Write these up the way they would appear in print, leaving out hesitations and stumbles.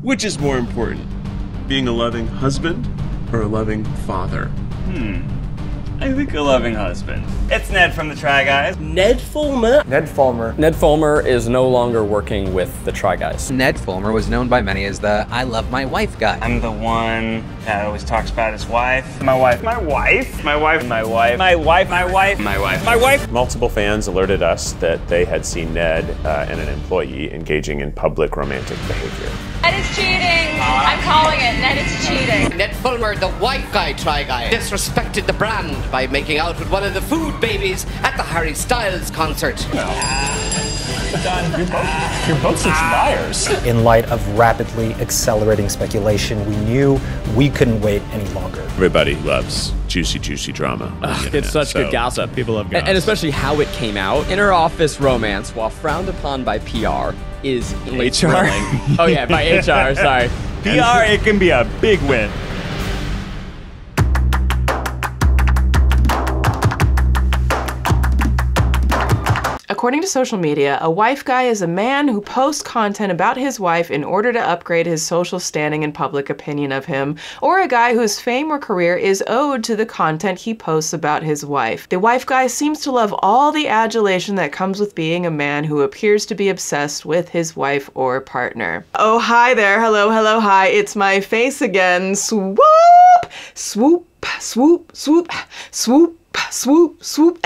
Which is more important, being a loving husband or a loving father? I think a loving husband. It's Ned from the Try Guys. Ned Fulmer. Ned Fulmer. Ned Fulmer is no longer working with the Try Guys. Ned Fulmer was known by many as the I love my wife guy. I'm the one that always talks about his wife. My wife. My wife. My wife. My wife. My wife. My wife. My wife. My wife. Multiple fans alerted us that they had seen Ned and an employee engaging in public romantic behavior. Ned is cheating. I'm calling it. Ned is cheating. Ned Fulmer, the wife guy Try Guy, disrespected the brand by making out with one of the food babies at the Harry Styles concert. You're both such liars. In light of rapidly accelerating speculation, we knew we couldn't wait any longer. Everybody loves juicy, juicy drama. It's such good gossip. People love gossip. And especially how it came out. Inter-office romance, while frowned upon by PR, is HR? Oh yeah, by HR, sorry. PR, it can be a big win. According to social media, a wife guy is a man who posts content about his wife in order to upgrade his social standing and public opinion of him, or a guy whose fame or career is owed to the content he posts about his wife. The wife guy seems to love all the adulation that comes with being a man who appears to be obsessed with his wife or partner. Oh, hi there. Hello, hello, hi. It's my face again. Swoop! Swoop, swoop, swoop, swoop, swoop, swoop.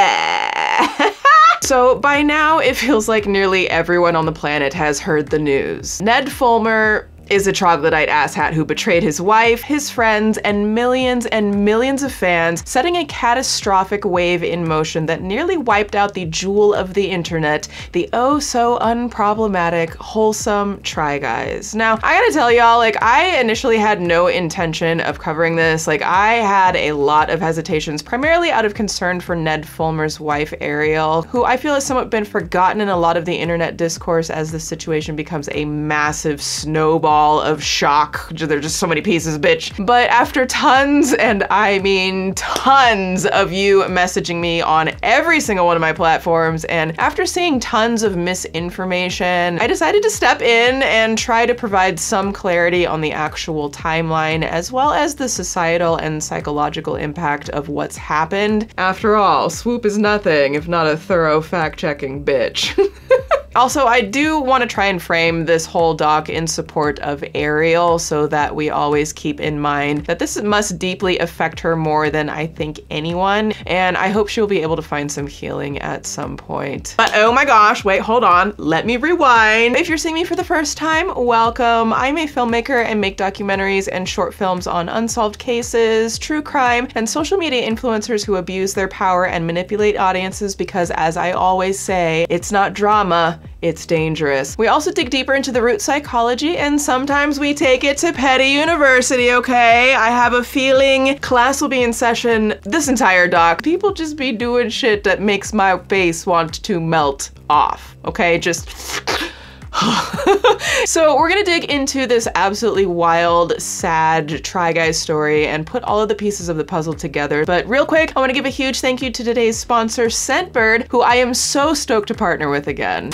So by now, it feels like nearly everyone on the planet has heard the news. Ned Fulmer is a troglodyte asshat who betrayed his wife, his friends, and millions of fans, setting a catastrophic wave in motion that nearly wiped out the jewel of the internet, the oh so unproblematic, wholesome Try Guys. Now, I gotta tell y'all, like, I initially had no intention of covering this. Like, I had a lot of hesitations, primarily out of concern for Ned Fulmer's wife, Ariel, who I feel has somewhat been forgotten in a lot of the internet discourse as the situation becomes a massive snowball of shock. There's just so many pieces, bitch. But after tons, and I mean tons, of you messaging me on every single one of my platforms, and after seeing tons of misinformation, I decided to step in and try to provide some clarity on the actual timeline, as well as the societal and psychological impact of what's happened. After all, Swoop is nothing if not a thorough fact-checking bitch. Also, I do want to try and frame this whole doc in support of Ariel so that we always keep in mind that this must deeply affect her more than I think anyone, and I hope she'll be able to find some healing at some point. But oh my gosh, wait, hold on, let me rewind. If you're seeing me for the first time, welcome. I'm a filmmaker and make documentaries and short films on unsolved cases, true crime, and social media influencers who abuse their power and manipulate audiences because, as I always say, it's not drama, it's dangerous. We also dig deeper into the root psychology, and sometimes we take it to Petty University, okay? I have a feeling class will be in session this entire doc. People just be doing shit that makes my face want to melt off, okay? Just So we're gonna dig into this absolutely wild, sad Try Guys story and put all of the pieces of the puzzle together. But real quick, I wanna give a huge thank you to today's sponsor, Scentbird, who I am so stoked to partner with again.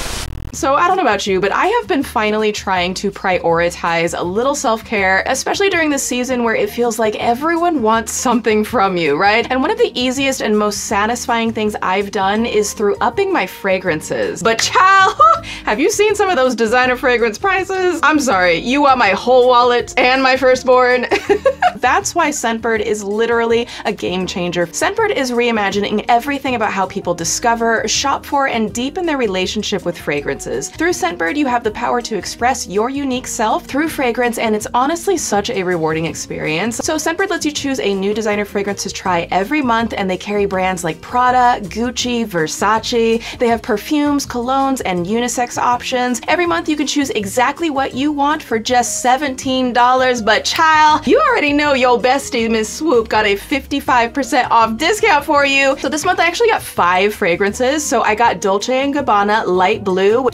So I don't know about you, but I have been finally trying to prioritize a little self-care, especially during this season where it feels like everyone wants something from you, right? And one of the easiest and most satisfying things I've done is through upping my fragrances. But child, have you seen some of those designer fragrance prices? I'm sorry, you want my whole wallet and my firstborn? That's why Scentbird is literally a game changer. Scentbird is reimagining everything about how people discover, shop for, and deepen their relationship with fragrances. Through Scentbird, you have the power to express your unique self through fragrance, and it's honestly such a rewarding experience. So Scentbird lets you choose a new designer fragrance to try every month, and they carry brands like Prada, Gucci, Versace. They have perfumes, colognes, and unisex options. Every month you can choose exactly what you want for just $17, but child, you already know your bestie, Miss Swoop, got a 55% off discount for you. So this month I actually got 5 fragrances. So I got Dolce & Gabbana Light Blue.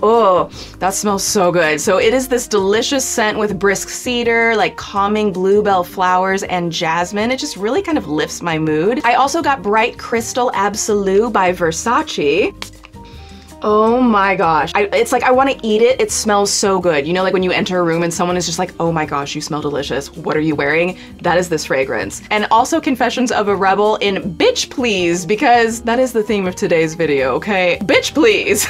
Oh, that smells so good. So it is this delicious scent with brisk cedar, like calming bluebell flowers, and jasmine. It just really kind of lifts my mood. I also got Bright Crystal Absolute by Versace. Oh my gosh. It's like I want to eat it. It smells so good. You know, like when you enter a room and someone is just like, oh my gosh, you smell delicious. What are you wearing? That is this fragrance. And also Confessions of a Rebel in Bitch Please, because that is the theme of today's video, okay? Bitch please.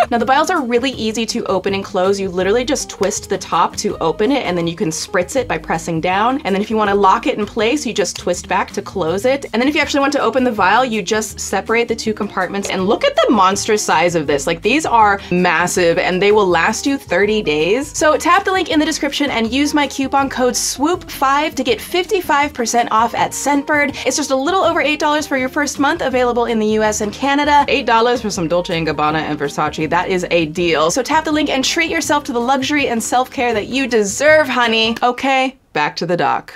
Now the vials are really easy to open and close. You literally just twist the top to open it and then you can spritz it by pressing down. And then if you want to lock it in place, you just twist back to close it. And then if you actually want to open the vial, you just separate the two compartments and look at the monstrous size of this. Like these are massive and they will last you 30 days. So tap the link in the description and use my coupon code SWOOP5 to get 55% off at Scentbird. It's just a little over $8 for your first month, available in the US and Canada. $8 for some Dolce & Gabbana and Versace. That is a deal. So tap the link and treat yourself to the luxury and self-care that you deserve, honey. Okay, back to the doc.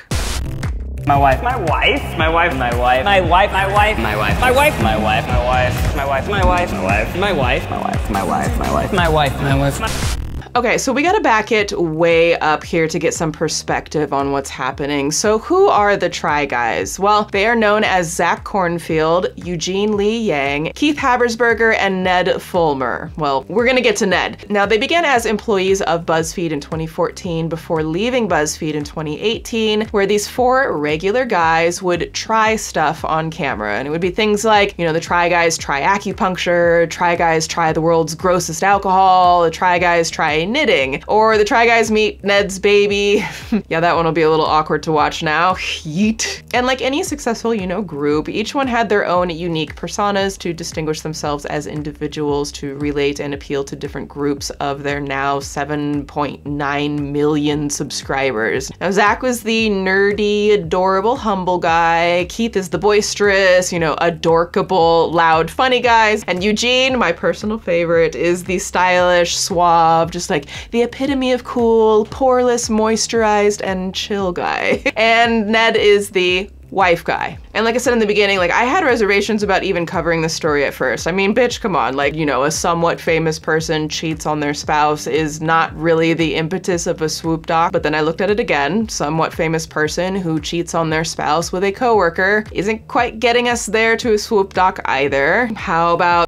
My wife. My wife. My wife. My wife. My wife. My wife. My wife. My wife. My wife. My wife. My wife. My wife. My wife. My wife. My wife. My wife. My wife. My wife. My wife. Okay, so we gotta back it way up here to get some perspective on what's happening. So who are the Try Guys? Well, they are known as Zach Cornfield, Eugene Lee Yang, Keith Habersberger, and Ned Fulmer. Well, we're gonna get to Ned. Now, they began as employees of BuzzFeed in 2014 before leaving BuzzFeed in 2018, where these four regular guys would try stuff on camera. And it would be things like, you know, the Try Guys try acupuncture, Try Guys try the world's grossest alcohol, the Try Guys try knitting, or the Try Guys meet Ned's baby. Yeah, that one will be a little awkward to watch now. Yeet. And like any successful, you know, group, each one had their own unique personas to distinguish themselves as individuals, to relate and appeal to different groups of their now 7.9 million subscribers. Now, Zach was the nerdy, adorable, humble guy. Keith is the boisterous, you know, adorkable, loud, funny guys. And Eugene, my personal favorite, is the stylish, suave, just like the epitome of cool, poreless, moisturized, and chill guy. And Ned is the wife guy. And like I said in the beginning, like I had reservations about even covering the story at first. I mean, bitch, come on. Like, you know, a somewhat famous person cheats on their spouse is not really the impetus of a Swoop doc. But then I looked at it again. Somewhat famous person who cheats on their spouse with a coworker isn't quite getting us there to a Swoop doc either. How about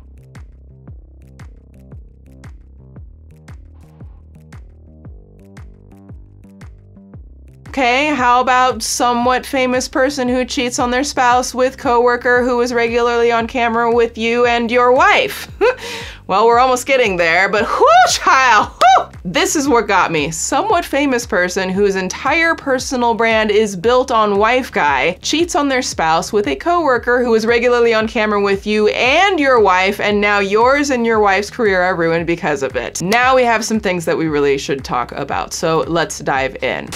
okay, how about somewhat famous person who cheats on their spouse with coworker who is regularly on camera with you and your wife? Well, we're almost getting there, but whoo, child, whoo! This is what got me. Somewhat famous person whose entire personal brand is built on wife guy cheats on their spouse with a coworker who is regularly on camera with you and your wife, and now yours and your wife's career are ruined because of it. Now we have some things that we really should talk about, so let's dive in.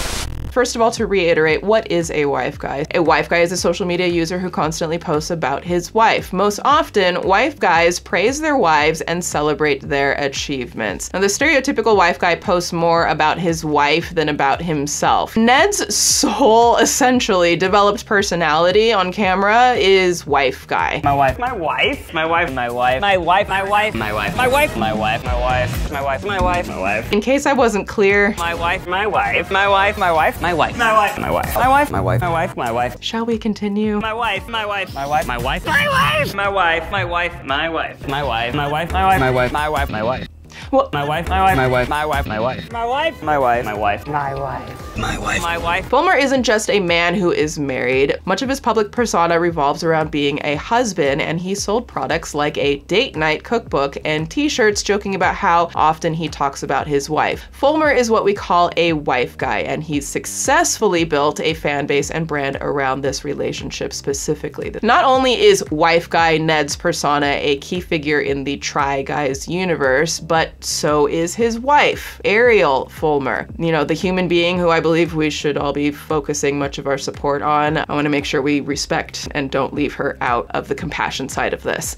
First of all, to reiterate, what is a wife guy? A wife guy is a social media user who constantly posts about his wife. Most often, wife guys praise their wives and celebrate their achievements. Now, the stereotypical wife guy posts more about his wife than about himself. Ned's sole, essentially, developed personality on camera is wife guy. My wife. My wife. My wife. My wife. My wife. My wife. My wife. My wife. My wife. My wife. My wife. My wife. My wife. In case I wasn't clear, my wife. My wife. My wife. My wife. My wife. My wife. My wife. My wife. My wife. My wife. My wife. Shall we continue? My wife. My wife. My wife. My wife. My wife. My wife. My wife. My wife. My wife. My wife. My wife. My wife. My wife. My wife. Well, my wife. My wife. My wife. My wife. My wife. My wife. My wife. My wife. My wife. My wife. My wife. Fulmer isn't just a man who is married. Much of his public persona revolves around being a husband, and he sold products like a date night cookbook and t-shirts joking about how often he talks about his wife. Fulmer is what we call a wife guy, and he's successfully built a fan base and brand around this relationship specifically. Not only is wife guy Ned's persona a key figure in the Try Guys universe, but so is his wife, Ariel Fulmer. You know, the human being who I believe we should all be focusing much of our support on. I want to make sure we respect and don't leave her out of the compassion side of this.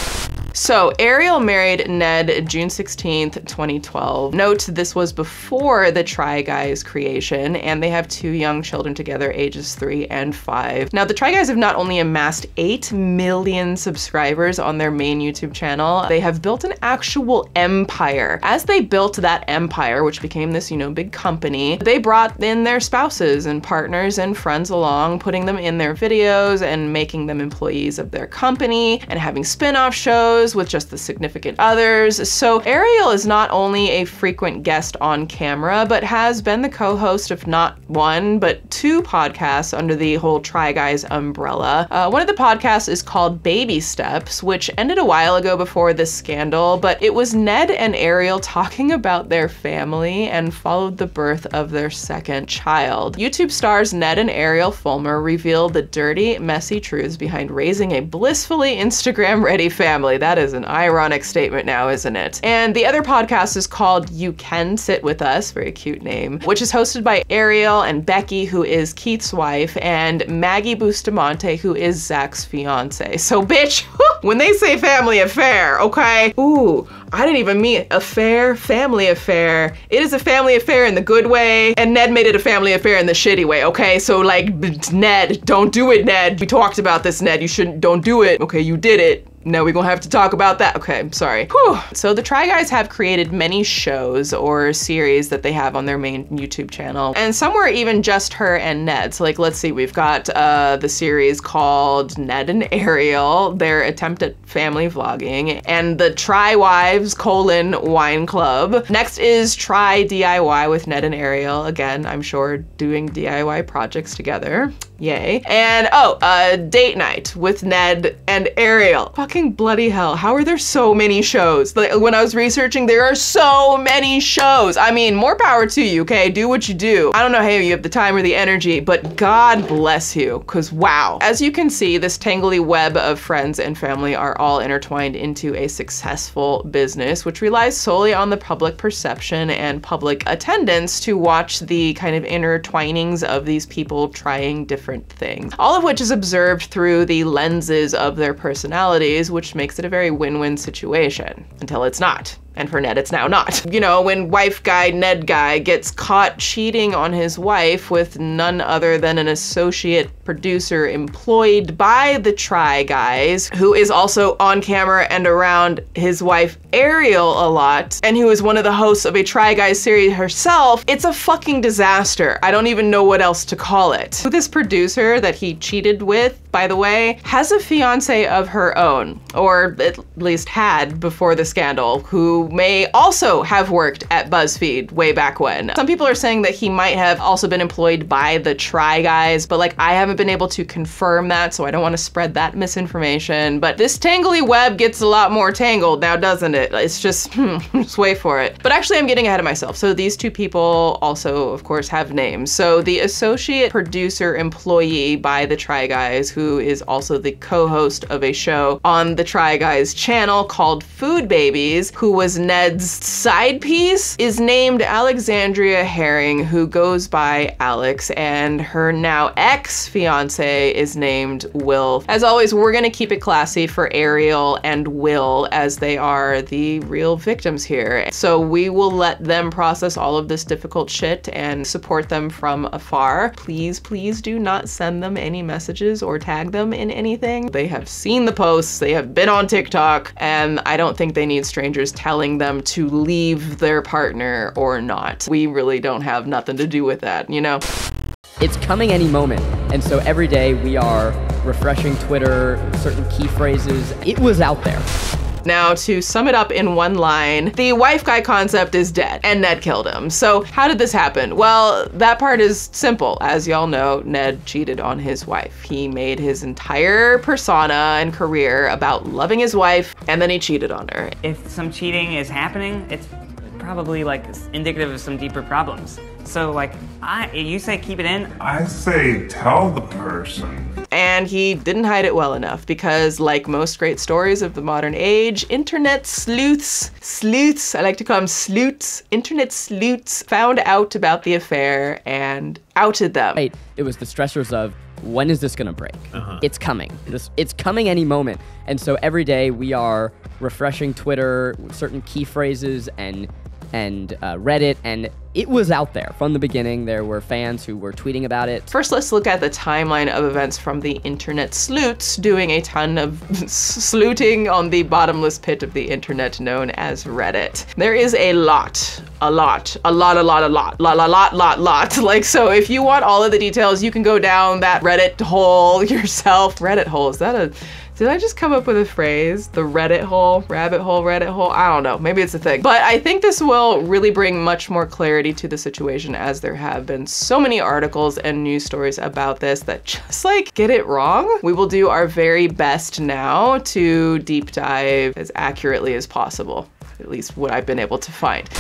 So Ariel married Ned June 16th, 2012. Note, this was before the Try Guys creation, and they have 2 young children together, ages 3 and 5. Now, the Try Guys have not only amassed 8 million subscribers on their main YouTube channel, they have built an actual empire. As they built that empire, which became this, you know, big company, they brought in their spouses and partners and friends along, putting them in their videos and making them employees of their company and having spin-off shows photos with just the significant others. So Ariel is not only a frequent guest on camera, but has been the co-host of not one, but two podcasts under the whole Try Guys umbrella. One of the podcasts is called Baby Steps, which ended a while ago before this scandal, but it was Ned and Ariel talking about their family and followed the birth of their second child. YouTube stars Ned and Ariel Fulmer reveal the dirty, messy truths behind raising a blissfully Instagram-ready family. That is an ironic statement now, isn't it? And the other podcast is called You Can Sit With Us, very cute name, which is hosted by Ariel and Becky, who is Keith's wife, and Maggie Bustamante, who is Zach's fiance. So bitch, when they say family affair, okay? Ooh, I didn't even mean affair, family affair. It is a family affair in the good way, and Ned made it a family affair in the shitty way, okay? So like, Ned, don't do it, Ned. We talked about this, Ned. You shouldn't, don't do it. Okay, you did it. Now we're gonna have to talk about that. Okay, I'm sorry. Whew. So the Try Guys have created many shows or series that they have on their main YouTube channel. And some were even just her and Ned. So like, let's see, we've got the series called Ned and Ariel, their attempt at family vlogging, and the Try Wives, Wine Club. Next is Try DIY with Ned and Ariel. Again, I'm sure doing DIY projects together. Yay. And Date Night with Ned and Ariel. Fucking bloody hell. How are there so many shows? Like, when I was researching, there are so many shows. I mean, more power to you, okay? Do what you do. I don't know how you have the time or the energy, but God bless you, because wow. As you can see, this tangly web of friends and family are all intertwined into a successful business, which relies solely on the public perception and public attendance to watch the kind of intertwinings of these people trying different things, all of which is observed through the lenses of their personalities, which makes it a very win-win situation until it's not. And for Ned, it's now not. You know, when wife guy, Ned guy gets caught cheating on his wife with none other than an associate producer employed by the Try Guys, who is also on camera and around his wife Ariel a lot, and who is one of the hosts of a Try Guys series herself, it's a fucking disaster. I don't even know what else to call it. This producer that he cheated with, by the way, has a fiance of her own, or at least had before the scandal, who may also have worked at BuzzFeed way back when. Some people are saying that he might have also been employed by the Try Guys, but like, I haven't been able to confirm that, so I don't want to spread that misinformation. But this tangly web gets a lot more tangled now, doesn't it? It's just, just wait for it. But actually, I'm getting ahead of myself. So these two people also, of course, have names. So the associate producer employee by the Try Guys, who is also the co-host of a show on the Try Guys channel called Food Babies, who was Ned's side piece, is named Alexandria Herring, who goes by Alex, and her now ex-fiance is named Will. As always, we're gonna keep it classy for Ariel and Will, as they are the real victims here. So we will let them process all of this difficult shit and support them from afar. Please, please do not send them any messages or tag them in anything. They have seen the posts, they have been on TikTok, and I don't think they need strangers telling them to leave their partner or not. We really don't have nothing to do with that, you know? It's coming any moment, and so every day we are refreshing Twitter, certain key phrases. It was out there. Now, to sum it up in one line, the wife guy concept is dead, and Ned killed him. So how did this happen? Well, that part is simple. As y'all know, Ned cheated on his wife. He made his entire persona and career about loving his wife, and then he cheated on her. If some cheating is happening, it's probably like indicative of some deeper problems. So like, you say keep it in? I say tell the person. And he didn't hide it well enough because, like most great stories of the modern age, internet sleuths, I like to call them sleuths, internet sleuths found out about the affair and outed them. Right. It was the stressors of, when is this gonna break? It's coming. It's coming any moment. And so every day we are refreshing Twitter, certain key phrases and Reddit, and it was out there from the beginning. There were fans who were tweeting about it. First, let's look at the timeline of events from the internet sleuths doing a ton of sleuting on the bottomless pit of the internet known as Reddit. There is a lot. Like, so if you want all of the details, you can go down that Reddit hole yourself. Reddit hole, is that Did I just come up with a phrase? The Reddit hole, rabbit hole, Reddit hole? I don't know, maybe it's a thing. But I think this will really bring much more clarity to the situation, as there have been so many articles and news stories about this that just like get it wrong. We will do our very best now to deep dive as accurately as possible, at least what I've been able to find.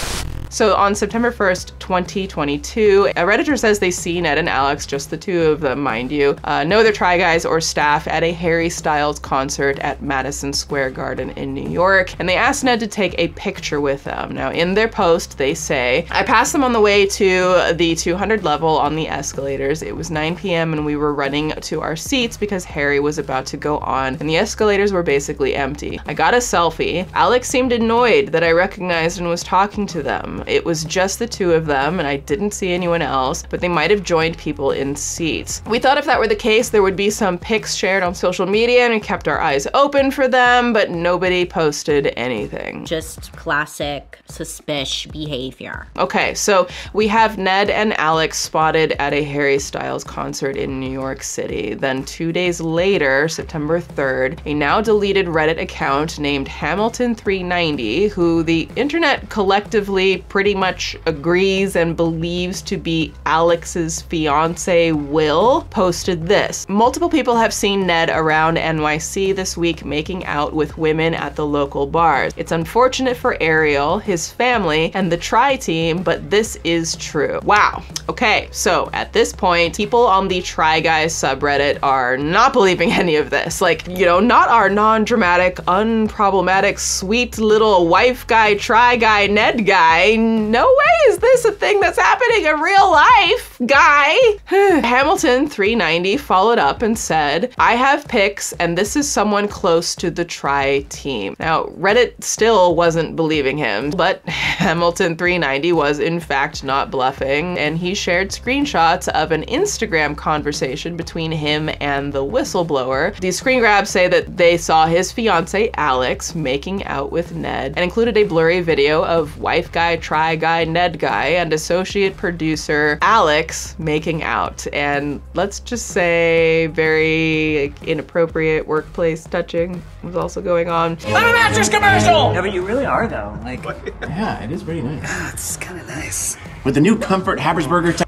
So on September 1st, 2022, a Redditor says they see Ned and Alex, just the two of them, mind you, no other Try Guys or staff, at a Harry Styles concert at Madison Square Garden in New York. And they asked Ned to take a picture with them. Now in their post, they say, I passed them on the way to the 200 level on the escalators. It was 9 p.m. and we were running to our seats because Harry was about to go on and the escalators were basically empty. I got a selfie. Alex seemed annoyed that I recognized and was talking to them. It was just the two of them and I didn't see anyone else, but they might have joined people in seats. We thought if that were the case, there would be some pics shared on social media and we kept our eyes open for them, but nobody posted anything. Just classic suspicious behavior. Okay, so we have Ned and Alex spotted at a Harry Styles concert in New York City. Then 2 days later, September 3rd, a now deleted Reddit account named Hamilton390, who the internet collectively pretty much agrees and believes to be Alex's fiance Will, posted this. Multiple people have seen Ned around NYC this week making out with women at the local bars. It's unfortunate for Ariel, his family, and the Try team, but this is true. Wow. Okay, so at this point, people on the Try Guys subreddit are not believing any of this. Like, you know, not our non-dramatic, unproblematic, sweet little wife guy, Try guy, Ned guy. No way is this a thing that's happening in real life, guy. Hamilton390 followed up and said, I have pics and this is someone close to the Try team. Now, Reddit still wasn't believing him, but Hamilton390 was in fact not bluffing, and he shared screenshots of an Instagram conversation between him and the whistleblower. These screen grabs say that they saw his fiance Alex making out with Ned and included a blurry video of wife guy, Try guy, Ned guy, and associate producer Alex making out. And let's just say very inappropriate workplace touching was also going on. I'm a mattress commercial! Yeah, but you really are though. Like, yeah, it is pretty nice. it's kind of nice. With the new Comfort Habersburger.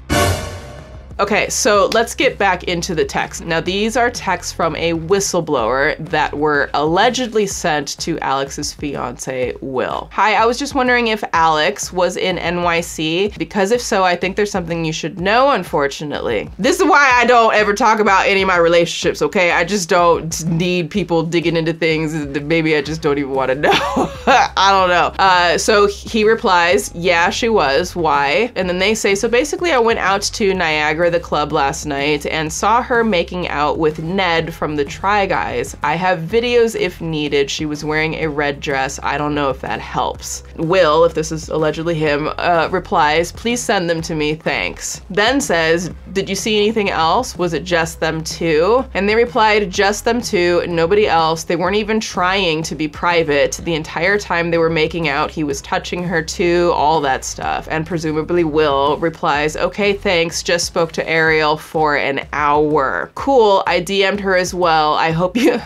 Okay, so let's get back into the text. Now, these are texts from a whistleblower that were allegedly sent to Alex's fiance, Will. Hi, I was just wondering if Alex was in NYC, because if so, I think there's something you should know, unfortunately. This is why I don't ever talk about any of my relationships, okay? I just don't need people digging into things that maybe I just don't even want to know. I don't know. So he replies, yeah, she was. Why? And then they say, so basically I went out to Niagara, the club, last night and saw her making out with Ned from the Try Guys. I have videos if needed. She was wearing a red dress. I don't know if that helps. Will, if this is allegedly him, replies, please send them to me, thanks. Then says, did you see anything else? Was it just them two? And they replied, just them two, nobody else. They weren't even trying to be private. The entire time they were making out, he was touching her too, all that stuff. And presumably Will replies, okay, thanks, just spoke to Ariel for an hour. Cool, I DM'd her as well. I hope you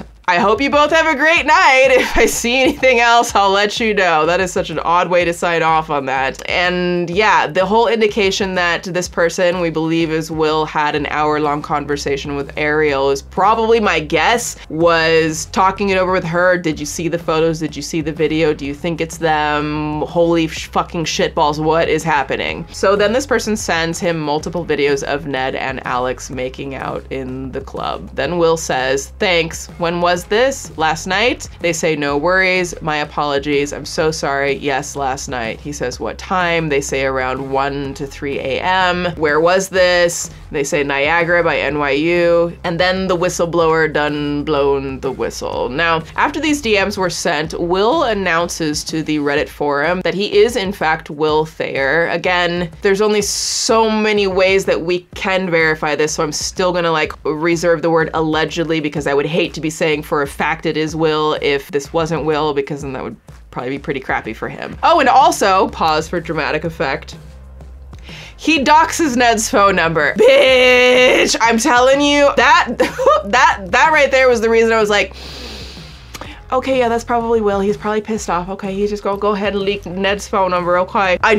both have a great night. If I see anything else, I'll let you know. That is such an odd way to sign off on that. And yeah, the whole indication that this person, we believe is Will, had an hour-long conversation with Ariel is probably, my guess, was talking it over with her. Did you see the photos? Did you see the video? Do you think it's them? Holy fucking shitballs, what is happening? So then this person sends him multiple videos of Ned and Alex making out in the club. Then Will says, thanks. When was this? Last night? They say, no worries, my apologies, I'm so sorry. Yes, last night. He says, what time? They say around 1 to 3 a.m. Where was this? They say Niagara by NYU. And then the whistleblower done blown the whistle. Now, after these DMs were sent, Will announces to the Reddit forum that he is in fact Will Thayer. Again, there's only so many ways that we can verify this, so I'm still gonna like reserve the word allegedly because I would hate to be saying for a fact it is Will if this wasn't Will, because then that would probably be pretty crappy for him. Oh, and also, pause for dramatic effect, he doxes Ned's phone number. Bitch, I'm telling you, that right there was the reason I was like, Okay, yeah, that's probably Will. He's probably pissed off. Okay, he's just gonna go ahead and leak Ned's phone number. Okay. I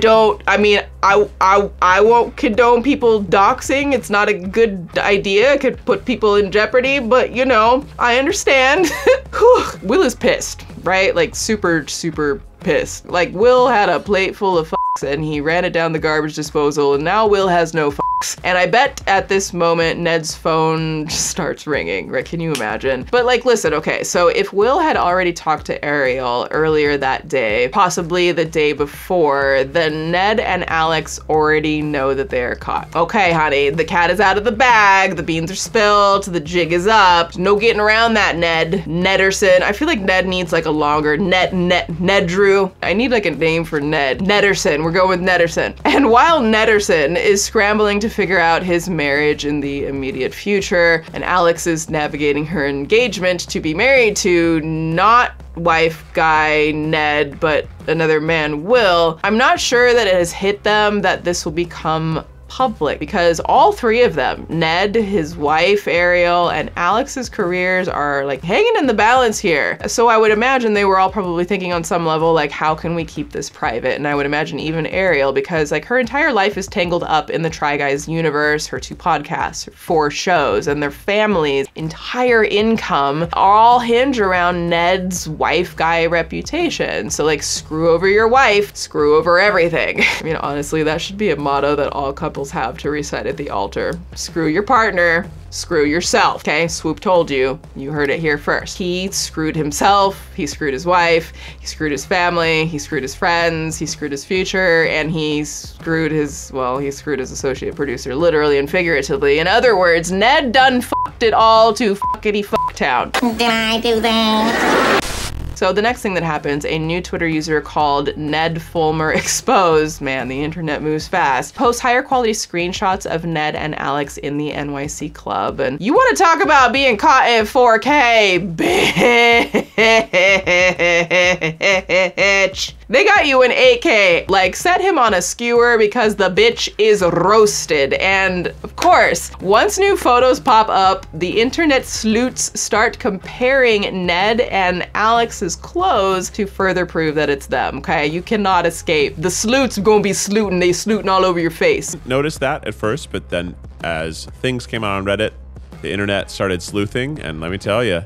won't condone people doxing. It's not a good idea. It could put people in jeopardy, but you know, I understand. Will is pissed, right? Like super, super pissed. Like Will had a plate full of fucks and he ran it down the garbage disposal and now Will has no fucks. And I bet at this moment Ned's phone just starts ringing, right? Can you imagine? But like, listen, okay, so if Will had already talked to Ariel earlier that day, possibly the day before, then Ned and Alex already know that they are caught. Okay, honey, the cat is out of the bag, the beans are spilled, the jig is up. No getting around that, Ned. Nederson. I feel like Ned needs like a longer Nedrew. I need like a name for Ned. Nederson. We're going with Nederson. And while Nederson is scrambling to figure out his marriage in the immediate future, and Alex is navigating her engagement to be married to not wife guy Ned, but another man, Will, I'm not sure that it has hit them that this will become public, because all three of them, Ned, his wife, Ariel, and Alex's careers are like hanging in the balance here. So I would imagine they were all probably thinking on some level, like, how can we keep this private? And I would imagine even Ariel, because like her entire life is tangled up in the Try Guys universe, her 2 podcasts, her 4 shows, and their family's entire income all hinge around Ned's wife guy reputation. So like, screw over your wife, screw over everything. I mean, honestly, that should be a motto that all couples have to recite at the altar. Screw your partner, screw yourself, okay? Swoop told you. You heard it here first. He screwed himself, he screwed his wife, he screwed his family, he screwed his friends, he screwed his future, and he screwed his, well, he screwed his associate producer, literally and figuratively. In other words, Ned done fucked it all to fuckity fucktown. Did I do that? So the next thing that happens, a new Twitter user called Ned Fulmer Exposed, man, the internet moves fast, posts higher quality screenshots of Ned and Alex in the NYC club. And you want to talk about being caught in 4K, bitch. They got you in 8K. Like, set him on a skewer because the bitch is roasted. And of course, once new photos pop up, the internet sleuths start comparing Ned and Alex's clothes to further prove that it's them, okay? You cannot escape. The sleuths gonna be sleuting. They sleuting all over your face. Noticed that at first, but then as things came out on Reddit, the internet started sleuthing, and let me tell you,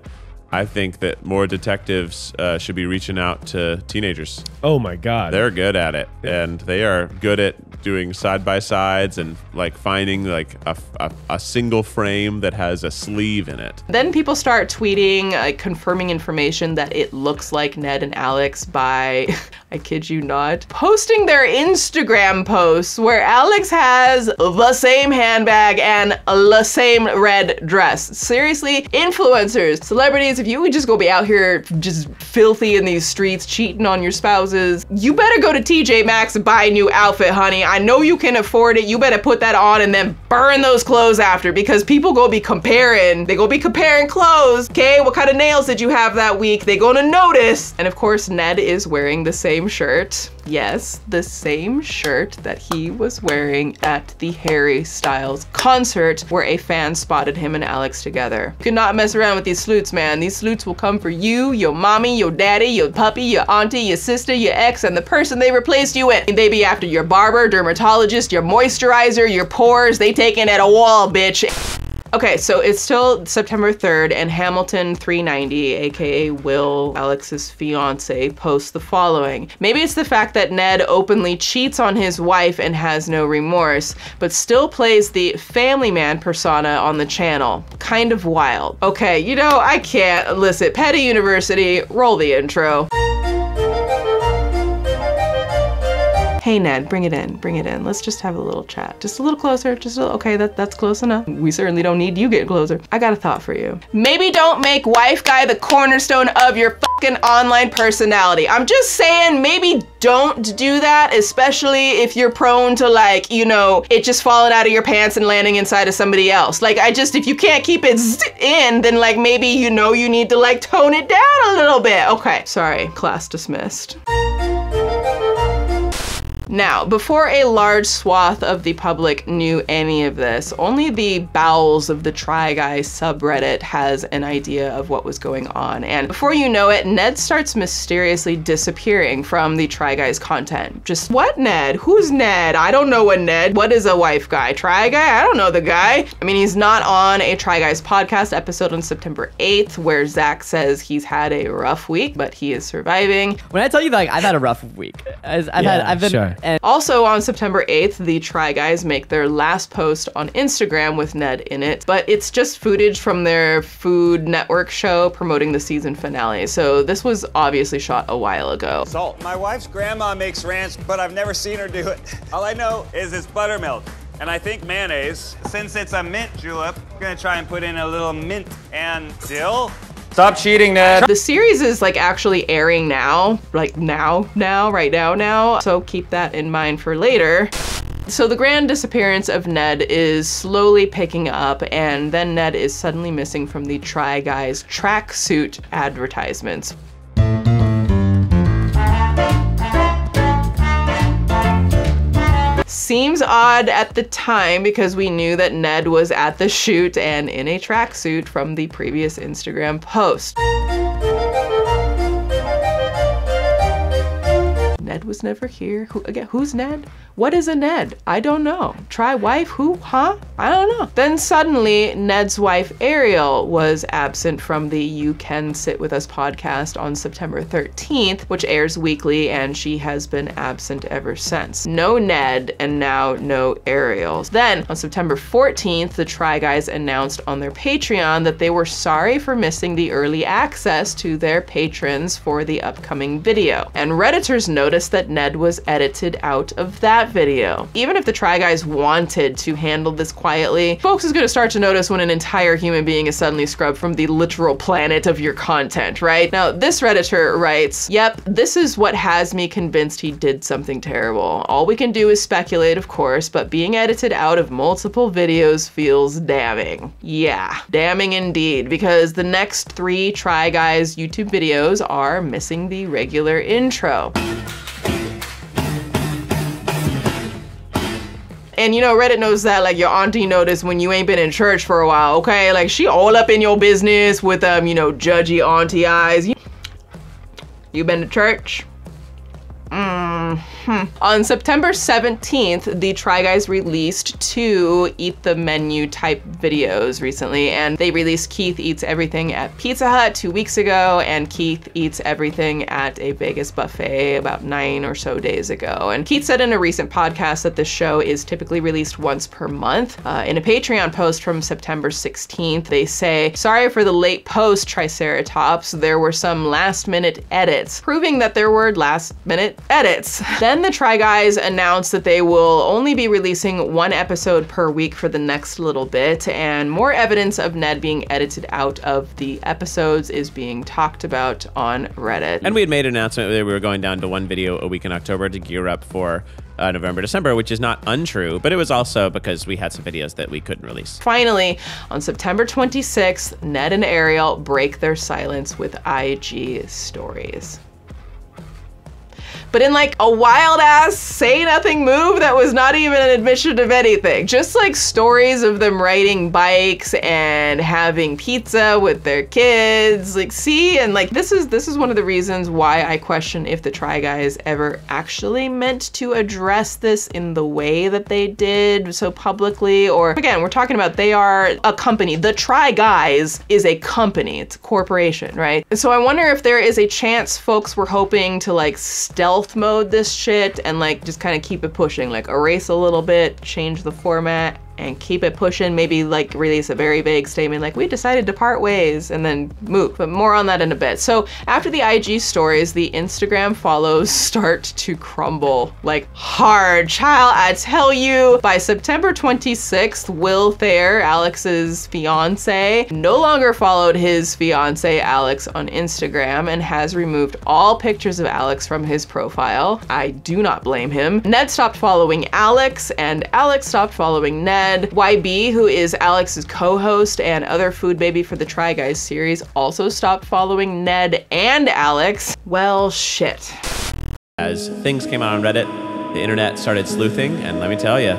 I think that more detectives should be reaching out to teenagers. Oh my God. They're good at it, and they are good at doing side-by-sides and like finding like a single frame that has a sleeve in it. Then people start tweeting, confirming information that it looks like Ned and Alex by, I kid you not, posting their Instagram posts where Alex has the same handbag and the same red dress. Seriously, influencers, celebrities, if you would just go be out here just filthy in these streets, cheating on your spouses, you better go to TJ Maxx and buy a new outfit, honey. I know you can afford it. You better put that on and then burn those clothes after, because people go be comparing. They go be comparing clothes. Okay, what kind of nails did you have that week? They gonna notice. And of course, Ned is wearing the same shirt. Yes, the same shirt that he was wearing at the Harry Styles concert where a fan spotted him and Alex together. You cannot mess around with these sleuths, man. These sleuths will come for you, your mommy, your daddy, your puppy, your auntie, your sister, your ex, and the person they replaced you with. They be after your barber, dermatologist, your moisturizer, your pores. They taking at a wall, bitch. Okay, so it's still September 3rd, and Hamilton 390, aka Will, Alex's fiance, posts the following. Maybe it's the fact that Ned openly cheats on his wife and has no remorse, but still plays the family man persona on the channel. Kind of wild. Okay, you know, I can't. Listen, Petty University, roll the intro. Hey Ned, bring it in, bring it in. Let's just have a little chat. Just a little closer, just a little, okay, that's close enough. We certainly don't need you getting closer. I got a thought for you. Maybe don't make wife guy the cornerstone of your fucking online personality. I'm just saying, maybe don't do that, especially if you're prone to, like, you know, it just falling out of your pants and landing inside of somebody else. Like, if you can't keep it in, then like maybe, you know, you need to like tone it down a little bit. Okay, sorry, class dismissed. Now, before a large swath of the public knew any of this, only the bowels of the Try Guys subreddit has an idea of what was going on. And before you know it, Ned starts mysteriously disappearing from the Try Guys content. Just, what Ned? Who's Ned? I don't know what Ned. What is a wife guy? Try Guy? I don't know the guy. I mean, he's not on a Try Guys podcast episode on September 8th, where Zach says he's had a rough week, but he is surviving. When I tell you, like, I've had a rough week. I've been sure. and also on September 8th, the Try Guys make their last post on Instagram with Ned in it, but it's just footage from their Food Network show promoting the season finale. So this was obviously shot a while ago. Salt. My wife's grandma makes ranch, but I've never seen her do it. All I know is it's buttermilk. And I think mayonnaise. Since it's a mint julep, I'm gonna try and put in a little mint and dill. Stop cheating, Ned. The series is like actually airing now, like right now. So keep that in mind for later. So the grand disappearance of Ned is slowly picking up, and then Ned is suddenly missing from the Try Guys tracksuit advertisements. Seems odd at the time because we knew that Ned was at the shoot and in a tracksuit from the previous Instagram post. Ned was never here. Who's Ned? What is a Ned? I don't know. Try wife? Who? Huh? I don't know. Then suddenly, Ned's wife, Ariel, was absent from the You Can Sit With Us podcast on September 13th, which airs weekly, and she has been absent ever since. No Ned, and now no Ariel. Then, on September 14th, the Try Guys announced on their Patreon that they were sorry for missing the early access to their patrons for the upcoming video. And Redditors noticed that Ned was edited out of that video. Even if the Try Guys wanted to handle this quietly, folks is gonna start to notice when an entire human being is suddenly scrubbed from the literal planet of your content, right? Now, this Redditor writes, "Yep, this is what has me convinced he did something terrible. All we can do is speculate, of course, but being edited out of multiple videos feels damning." Yeah, damning indeed, because the next 3 Try Guys YouTube videos are missing the regular intro. And you know, Reddit knows that, like, your auntie noticed when you ain't been in church for a while, okay? Like, she all up in your business with, you know, judgy auntie eyes. You been to church? On September 17th, the Try Guys released 2 Eat the Menu type videos recently, and they released Keith Eats Everything at Pizza Hut 2 weeks ago, and Keith Eats Everything at a Vegas buffet about 9 or so days ago. And Keith said in a recent podcast that the show is typically released once per month. In a Patreon post from September 16th, they say, "Sorry for the late post, Triceratops. There were some last-minute edits," proving that there were last-minute edits. Then the Try Guys announced that they will only be releasing 1 episode per week for the next little bit, and more evidence of Ned being edited out of the episodes is being talked about on Reddit. And we had made an announcement that we were going down to 1 video a week in October to gear up for November, December, which is not untrue, but it was also because we had some videos that we couldn't release. Finally, on September 26th, Ned and Ariel break their silence with IG stories. But in like a wild ass say nothing move that was not even an admission of anything. Just like stories of them riding bikes and having pizza with their kids. Like, see, and like this is one of the reasons why I question if the Try Guys ever actually meant to address this in the way that they did so publicly. Or again, we're talking about they are a company. The Try Guys is a company. It's a corporation, right? And so I wonder if there is a chance folks were hoping to like stealth mode this shit and like just kind of keep it pushing, like erase a little bit, change the format, and keep it pushing, maybe like release a very vague statement like we decided to part ways and then move. But more on that in a bit. So after the IG stories, the Instagram follows start to crumble like hard. Child, I tell you, by September 26th, Will Thayer, Alex's fiance, no longer followed his fiance Alex on Instagram and has removed all pictures of Alex from his profile. I do not blame him. Ned stopped following Alex and Alex stopped following Ned. YB, who is Alex's co-host and other food baby for the Try Guys series, also stopped following Ned and Alex. Well, shit. As things came out on Reddit, the internet started sleuthing, and let me tell you,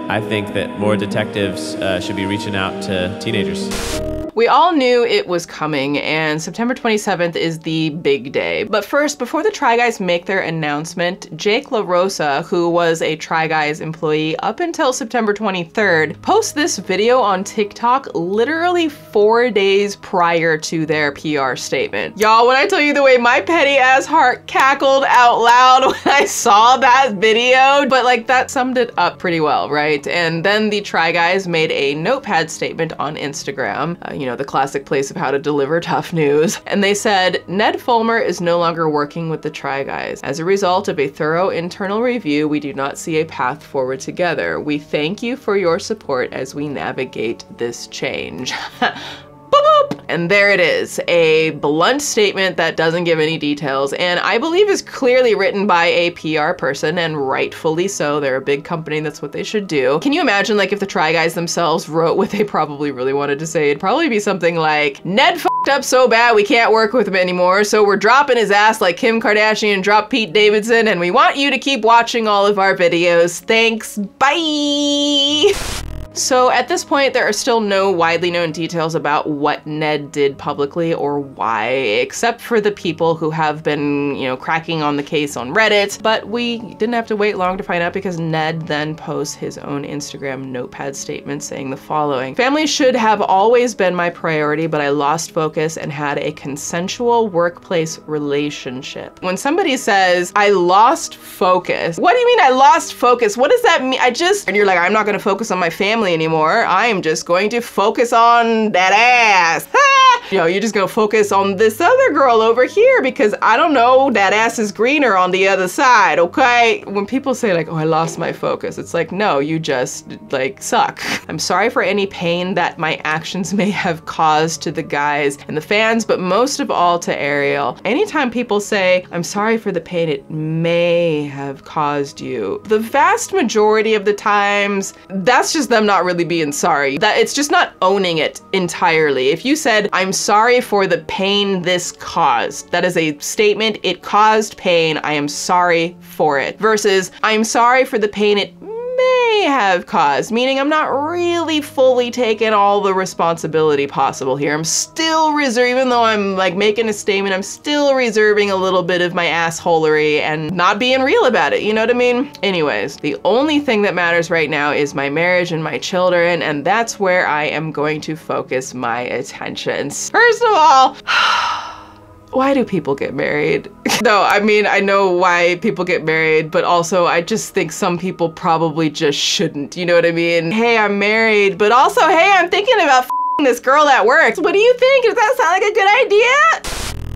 I think that more detectives should be reaching out to teenagers. We all knew it was coming, and September 27th is the big day. But first, before the Try Guys make their announcement, Jake LaRosa, who was a Try Guys employee up until September 23rd, posts this video on TikTok literally 4 days prior to their PR statement. Y'all, when I tell you the way my petty ass heart cackled out loud when I saw that video, but like that summed it up pretty well, right? And then the Try Guys made a notepad statement on Instagram, you know, the classic place of how to deliver tough news. And they said, Ned Fulmer is no longer working with the Try Guys. As a result of a thorough internal review, we do not see a path forward together. We thank you for your support as we navigate this change. Boop. And there it is, a blunt statement that doesn't give any details, and I believe is clearly written by a PR person, and rightfully so. They're a big company, that's what they should do. Can you imagine like if the Try Guys themselves wrote what they probably really wanted to say? It'd probably be something like, Ned f***ed up so bad we can't work with him anymore, so we're dropping his ass like Kim Kardashian dropped Pete Davidson, and we want you to keep watching all of our videos. Thanks, bye! So at this point, there are still no widely known details about what Ned did publicly or why, except for the people who have been, you know, cracking on the case on Reddit. But we didn't have to wait long to find out because Ned then posts his own Instagram notepad statement saying the following. Family should have always been my priority, but I lost focus and had a consensual workplace relationship. When somebody says, I lost focus, what do you mean I lost focus? What does that mean? And you're like, I'm not gonna focus on my family anymore. I am just going to focus on that ass. You know, you're just gonna focus on this other girl over here because I don't know, that ass is greener on the other side, okay? When people say like, oh, I lost my focus, it's like, no, you just like suck. I'm sorry for any pain that my actions may have caused to the guys and the fans, but most of all to Ariel. Anytime people say, I'm sorry for the pain it may have caused you, the vast majority of the times, that's just them not really being sorry. That it's just not owning it entirely. If you said, I'm sorry for the pain this caused, that is a statement, it caused pain, I am sorry for it. Versus, I'm sorry for the pain it may have caused, meaning I'm not really fully taking all the responsibility possible here. I'm still reserving, even though I'm like making a statement, I'm still reserving a little bit of my assholery and not being real about it, you know what I mean? Anyways, the only thing that matters right now is my marriage and my children, and that's where I am going to focus my attention. First of all, why do people get married? No, I mean, I know why people get married, but also I just think some people probably just shouldn't, you know what I mean? Hey, I'm married, but also, hey, I'm thinking about f***ing this girl at work. What do you think? Does that sound like a good idea?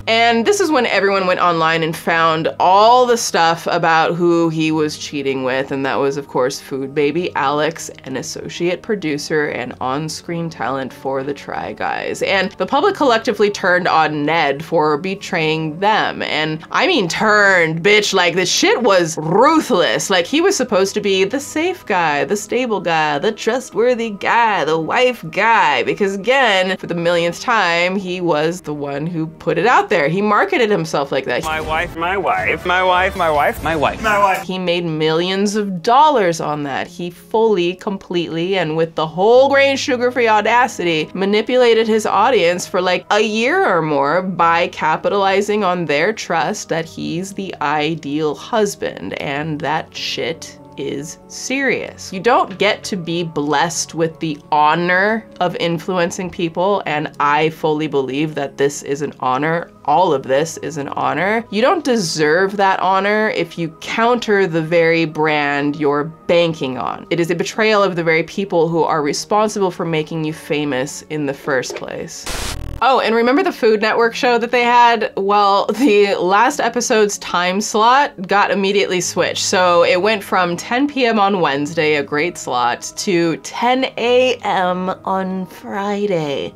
And this is when everyone went online and found all the stuff about who he was cheating with, and that was, of course, food baby Alex, an associate producer and on-screen talent for the Try Guys. And the public collectively turned on Ned for betraying them. And I mean turned, bitch, like this shit was ruthless. Like he was supposed to be the safe guy, the stable guy, the trustworthy guy, the wife guy, because again, for the millionth time, he was the one who put it out there. He marketed himself like that. My wife, my wife, my wife, my wife, my wife, my wife. He made millions of dollars on that. He fully, completely, and with the whole grain sugar-free audacity, manipulated his audience for like a year or more by capitalizing on their trust that he's the ideal husband, and that shit is serious. You don't get to be blessed with the honor of influencing people, and I fully believe that this is an honor. All of this is an honor. You don't deserve that honor if you counter the very brand you're banking on. It is a betrayal of the very people who are responsible for making you famous in the first place. Oh, and remember the Food Network show that they had? Well, the last episode's time slot got immediately switched. So it went from 10 p.m. on Wednesday, a great slot, to 10 a.m. on Friday.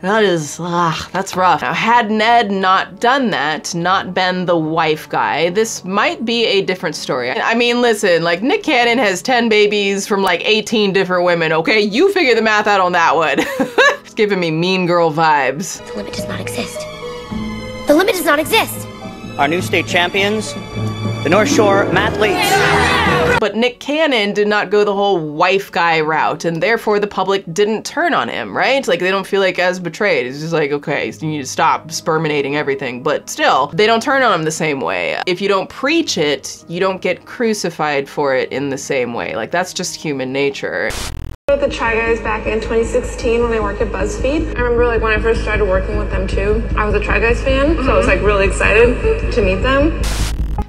That's rough. Now, had Ned not done that, not been the wife guy, this might be a different story. I mean, listen, like Nick Cannon has 10 babies from like 18 different women, okay? You figure the math out on that one. It's giving me Mean Girl vibes. The limit does not exist. The limit does not exist. Our new state champions The North Shore mathletes. But Nick Cannon did not go the whole wife guy route, and therefore the public didn't turn on him, right? Like, they don't feel like as betrayed. It's just like, okay, so you need to stop sperminating everything. But still, they don't turn on him the same way. If you don't preach it, you don't get crucified for it in the same way. Like, that's just human nature. With the Try Guys back in 2016 when I worked at BuzzFeed. I remember like when I first started working with them too, I was a Try Guys fan, so I was like really excited to meet them.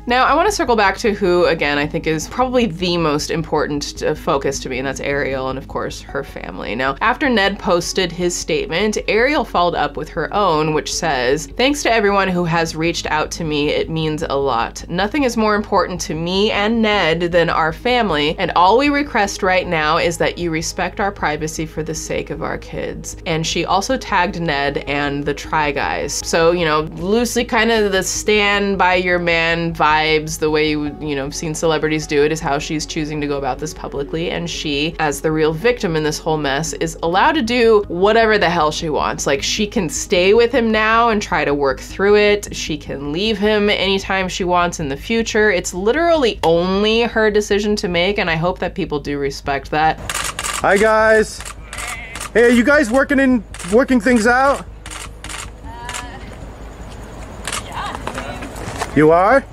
Now, I want to circle back to who, again, I think is probably the most important focus to me, and that's Ariel and, of course, her family. Now, after Ned posted his statement, Ariel followed up with her own, which says, "Thanks to everyone who has reached out to me, it means a lot. Nothing is more important to me and Ned than our family, and all we request right now is that you respect our privacy for the sake of our kids." And she also tagged Ned and the Try Guys. So, you know, loosely kind of the stand by your man vibes, the way you've seen celebrities do it, is how she's choosing to go about this publicly. And she, as the real victim in this whole mess, is allowed to do whatever the hell she wants. Like, she can stay with him now and try to work through it. She can leave him anytime she wants in the future. It's literally only her decision to make, and I hope that people do respect that. Hi guys. Hey, are you guys working things out? Yeah. You are?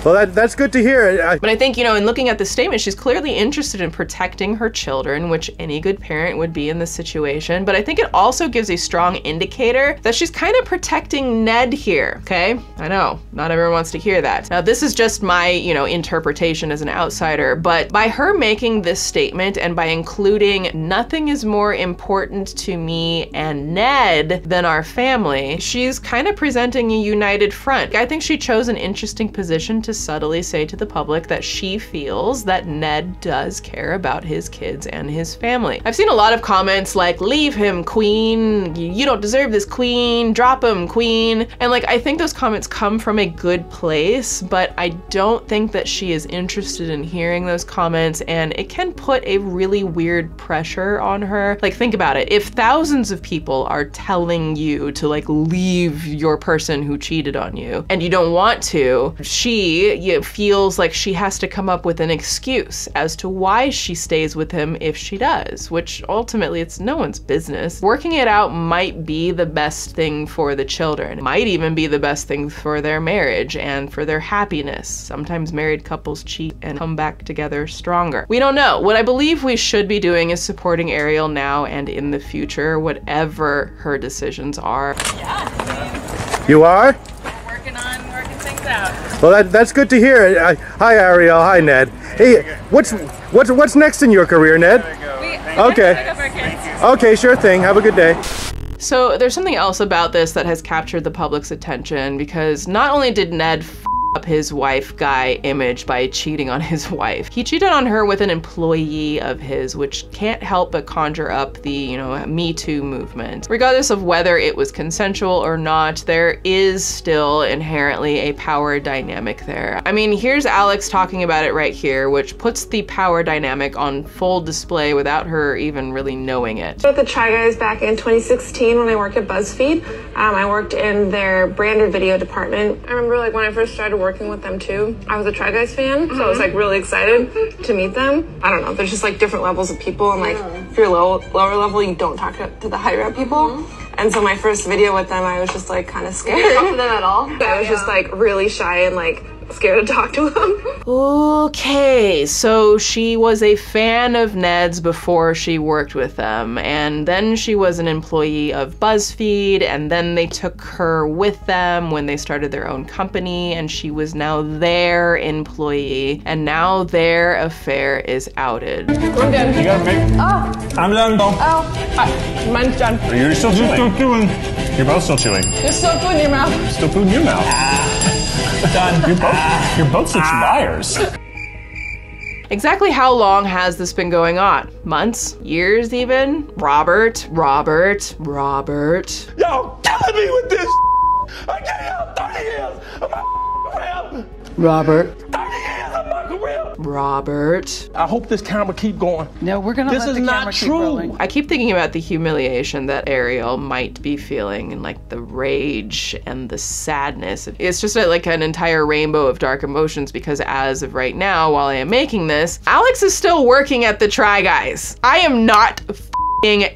Well, that's good to hear. But I think, in looking at the statement, she's clearly interested in protecting her children, which any good parent would be in this situation. But I think it also gives a strong indicator that she's kind of protecting Ned here, okay? I know, not everyone wants to hear that. Now, this is just my, interpretation as an outsider, but by her making this statement and by including "nothing is more important to me and Ned than our family," she's kind of presenting a united front. I think she chose an interesting position to subtly say to the public that she feels that Ned does care about his kids and his family. I've seen a lot of comments like, "Leave him, queen. You don't deserve this, queen. Drop him, queen." And I think those comments come from a good place, but I don't think that she is interested in hearing those comments, and it can put a really weird pressure on her. Think about it. If thousands of people are telling you to leave your person who cheated on you, and you don't want to, she feels like she has to come up with an excuse as to why she stays with him if she does, which ultimately it's no one's business. Working it out might be the best thing for the children. It might even be the best thing for their marriage and for their happiness. Sometimes married couples cheat and come back together stronger. We don't know. What I believe we should be doing is supporting Ariel now and in the future, whatever her decisions are. Yeah, you are? Working things out. Well, that's good to hear. Hi, Ariel. Hi, Ned. Hey, what's next in your career, Ned? Okay. Okay, sure thing. Have a good day. So there's something else about this that has captured the public's attention, because not only did Ned up his wife guy image by cheating on his wife, he cheated on her with an employee of his, which can't help but conjure up the, Me Too movement. Regardless of whether it was consensual or not, there is still inherently a power dynamic there. I mean, here's Alex talking about it right here, which puts the power dynamic on full display without her even really knowing it. With the Try Guys back in 2016 when I worked at BuzzFeed, I worked in their branded video department. I remember when I first started working with them too, I was a Try Guys fan, so I was really excited to meet them. I don't know, there's just different levels of people, and if you're lower level, you don't talk to the higher up people. And so my first video with them, I was just kind of scared. You didn't talk to them at all? I was just really shy and scared to talk to him. Okay, so she was a fan of Ned's before she worked with them, and then she was an employee of BuzzFeed, and then they took her with them when they started their own company, and she was now their employee, and now their affair is outed. I'm done. You gotta make... Oh. I'm done. Oh. Mine's done. You're still chewing. You're both still chewing. There's still food in your mouth. Still food in your mouth. Done. You're both such liars. Exactly how long has this been going on? Months? Years even? Robert. Yo, killing me with this. I can't help 30 years of my career. Robert. 30 years of my career. Robert. I hope this camera keep going. No, we're gonna This let is the not camera keep true. rolling. I keep thinking about the humiliation that Ariel might be feeling and like the rage and the sadness. It's just like an entire rainbow of dark emotions because as of right now, while I am making this, Alex is still working at the Try Guys. I am not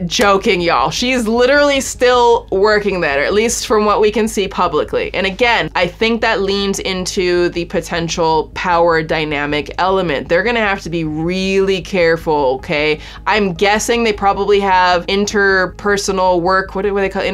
joking, y'all. She's literally still working there, at least from what we can see publicly. And again, I think that leans into the potential power dynamic element. They're gonna have to be really careful, okay? I'm guessing they probably have interpersonal work, what do they call it? You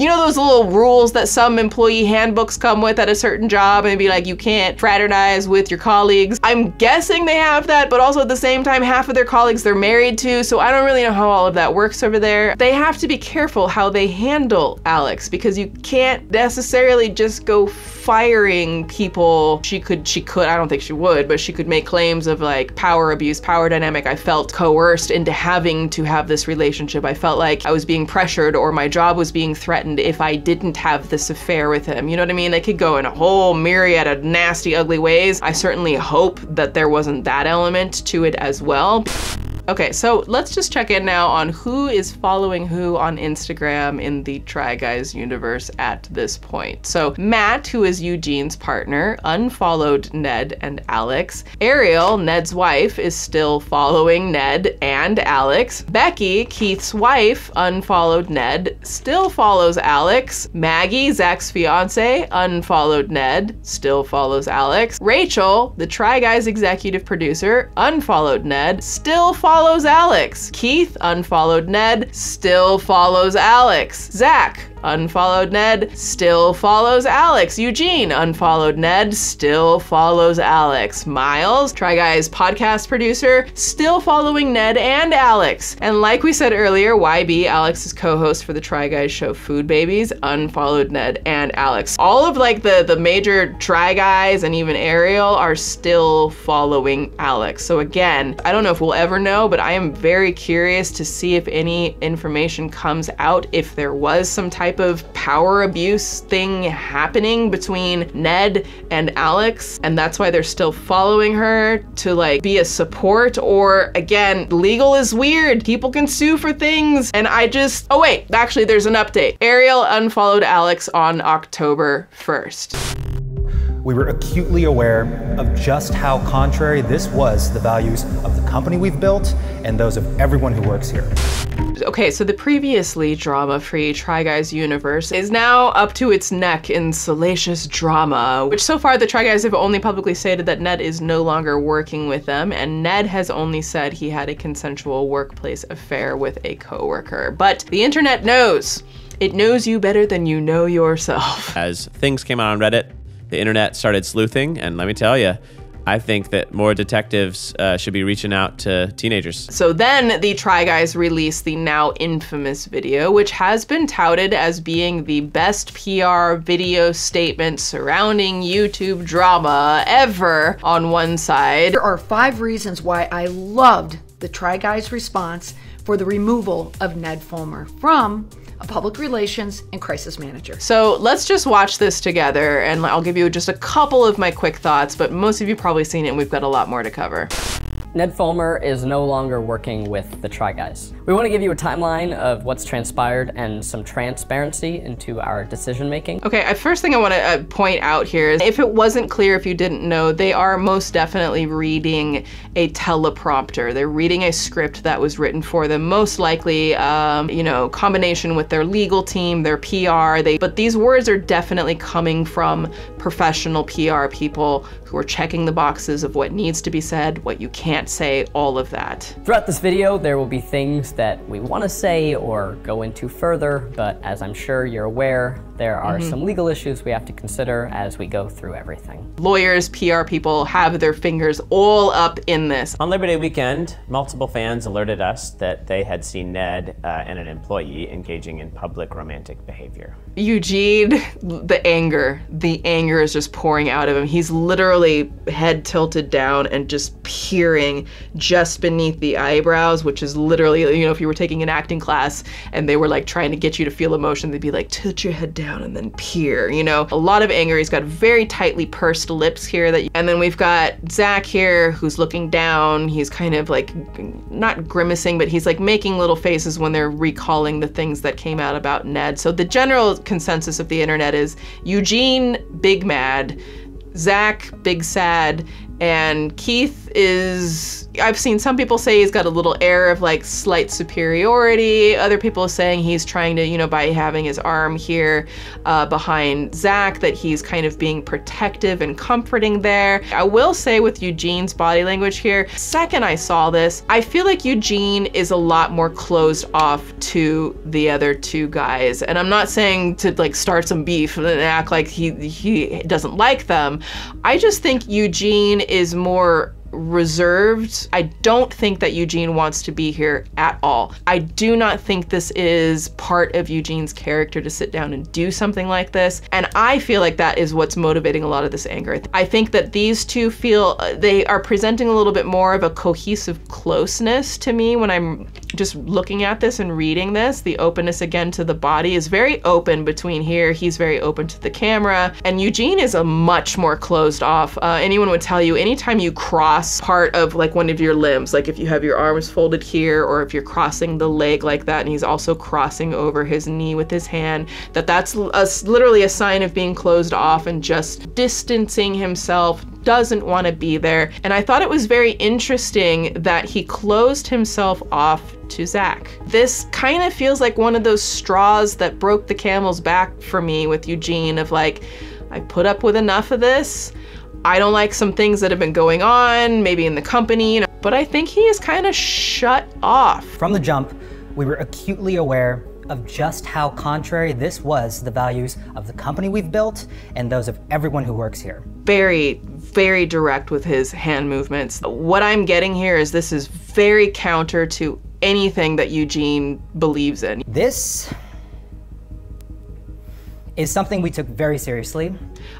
know those little rules that some employee handbooks come with at a certain job and be like, you can't fraternize with your colleagues. I'm guessing they have that, but also at the same time, half of their colleagues they're married to, so I don't really know how all of that works over there. They have to be careful how they handle Alex because you can't necessarily just go firing people. She could, I don't think she would, but she could make claims of like power abuse, power dynamic. I felt coerced into having to have this relationship. I felt like I was being pressured or my job was being threatened if I didn't have this affair with him. You know what I mean? They could go in a whole myriad of nasty, ugly ways. I certainly hope that there wasn't that element to it as well. Okay, so let's just check in now on who is following who on Instagram in the Try Guys universe at this point. So Matt, who is Eugene's partner, unfollowed Ned and Alex. Ariel, Ned's wife, is still following Ned and Alex. Becky, Keith's wife, unfollowed Ned, still follows Alex. Maggie, Zach's fiance, unfollowed Ned, still follows Alex. Rachel, the Try Guys executive producer, unfollowed Ned, still follows Alex. Keith unfollowed Ned, still follows Alex. Zach unfollowed Ned, still follows Alex. Eugene unfollowed Ned, still follows Alex. Miles, Try Guys podcast producer, still following Ned and Alex. And like we said earlier, YB, Alex's co-host for the Try Guys show Food Babies, unfollowed Ned and Alex. All of like the major Try Guys and even Ariel are still following Alex. So again, I don't know if we'll ever know, but I am very curious to see if any information comes out, if there was some type of power abuse thing happening between Ned and Alex, and that's why they're still following her to like be a support, or again, legal is weird. People can sue for things, and oh wait, actually there's an update. Ariel unfollowed Alex on October 1st. We were acutely aware of just how contrary this was to the values of the company we've built and those of everyone who works here. Okay, so the previously drama-free Try Guys universe is now up to its neck in salacious drama, which so far the Try Guys have only publicly stated that Ned is no longer working with them, and Ned has only said he had a consensual workplace affair with a coworker. But the internet knows. It knows you better than you know yourself. As things came out on Reddit, the internet started sleuthing, and let me tell you, I think that more detectives should be reaching out to teenagers. So then the Try Guys released the now infamous video, which has been touted as being the best PR video statement surrounding YouTube drama ever on one side. There are 5 reasons why I loved the Try Guys response for the removal of Ned Fulmer from a public relations and crisis manager. So let's just watch this together and I'll give you just a couple of my quick thoughts, but most of you probably seen it and we've got a lot more to cover. Ned Fulmer is no longer working with the Try Guys. We want to give you a timeline of what's transpired and some transparency into our decision making. Okay, first thing I want to point out here is if it wasn't clear, if you didn't know, they are most definitely reading a teleprompter. They're reading a script that was written for them, most likely, you know, combination with their legal team, their PR. But these words are definitely coming from professional PR people who are checking the boxes of what needs to be said, what you can't say, all of that. Throughout this video, there will be things that we want to say or go into further, but as I'm sure you're aware, there are some legal issues we have to consider as we go through everything. Lawyers, PR people have their fingers all up in this. On Labor Day weekend, multiple fans alerted us that they had seen Ned and an employee engaging in public romantic behavior. Eugene, the anger is just pouring out of him. He's literally head tilted down and just peering just beneath the eyebrows, which is literally, you know, if you were taking an acting class and they were like trying to get you to feel emotion, they'd be like, tilt your head down down and then peer, you know? A lot of anger. He's got very tightly pursed lips here. And then we've got Zach here who's looking down. He's kind of like, not grimacing, but he's like making little faces when they're recalling the things that came out about Ned. So the general consensus of the internet is Eugene, big mad, Zach, big sad, and Keith is, I've seen some people say he's got a little air of like slight superiority. Other people saying he's trying to, you know, by having his arm here behind Zach, that he's kind of being protective and comforting there. I will say with Eugene's body language here, second I saw this, I feel like Eugene is a lot more closed off to the other two guys. And I'm not saying to like start some beef and act like he doesn't like them. I just think Eugene is more reserved. I don't think that Eugene wants to be here at all. I do not think this is part of Eugene's character to sit down and do something like this. And I feel like that is what's motivating a lot of this anger. I think that these two feel they are presenting a little bit more of a cohesive closeness to me when I'm just looking at this and reading this. The openness again to the body is very open between here. He's very open to the camera. And Eugene is a much more closed off. Anyone would tell you anytime you cross part of like one of your limbs, like if you have your arms folded here or if you're crossing the leg like that and he's also crossing over his knee with his hand, that's literally a sign of being closed off and just distancing himself, doesn't want to be there. And I thought it was very interesting that he closed himself off to Zach. This kind of feels like one of those straws that broke the camel's back for me with Eugene of like, I put up with enough of this. I don't like some things that have been going on, maybe in the company, you know, but I think he is kind of shut off. From the jump, we were acutely aware of just how contrary this was to the values of the company we've built and those of everyone who works here. Very, very direct with his hand movements. What I'm getting here is this is very counter to anything that Eugene believes in. This is something we took very seriously.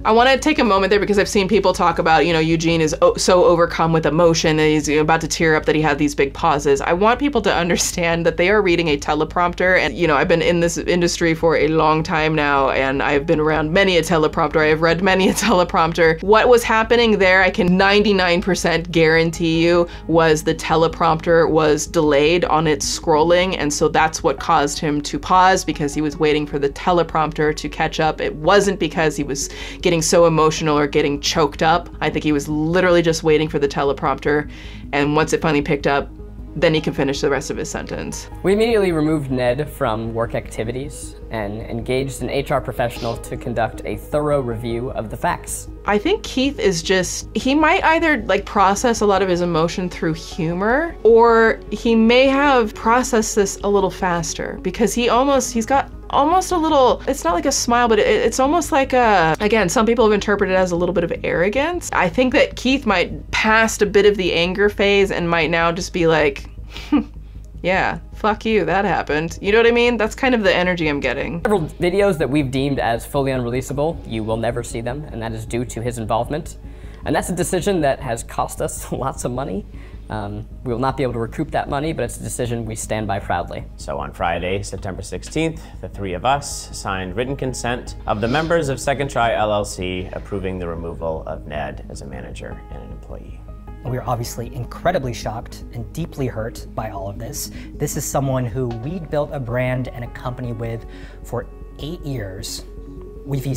I want to take a moment there because I've seen people talk about, you know, Eugene is so overcome with emotion and he's about to tear up that he had these big pauses. I want people to understand that they are reading a teleprompter, and, you know, I've been in this industry for a long time now and I've been around many a teleprompter. I have read many a teleprompter. What was happening there, I can 99% guarantee you, was the teleprompter was delayed on its scrolling, and so that's what caused him to pause, because he was waiting for the teleprompter to catch up. It wasn't because he was getting so emotional or getting choked up. I think he was literally just waiting for the teleprompter, and once it finally picked up, then he can finish the rest of his sentence. We immediately removed Ned from work activities and engaged an HR professional to conduct a thorough review of the facts. I think Keith is just, he might either like process a lot of his emotion through humor, or he may have processed this a little faster, because he's got almost a little, it's not like a smile, but it's almost like a, again, some people have interpreted it as a little bit of arrogance. I think that Keith might past a bit of the anger phase and might now just be like, yeah, fuck you, that happened. You know what I mean? That's kind of the energy I'm getting. Several videos that we've deemed as fully unreleasable, you will never see them, and that is due to his involvement. And that's a decision that has cost us lots of money. We will not be able to recoup that money, but it's a decision we stand by proudly. So on Friday, September 16th, the three of us signed written consent of the members of Second Try LLC approving the removal of Ned as a manager and an employee. We are obviously incredibly shocked and deeply hurt by all of this. This is someone who we'd built a brand and a company with for 8 years. We feel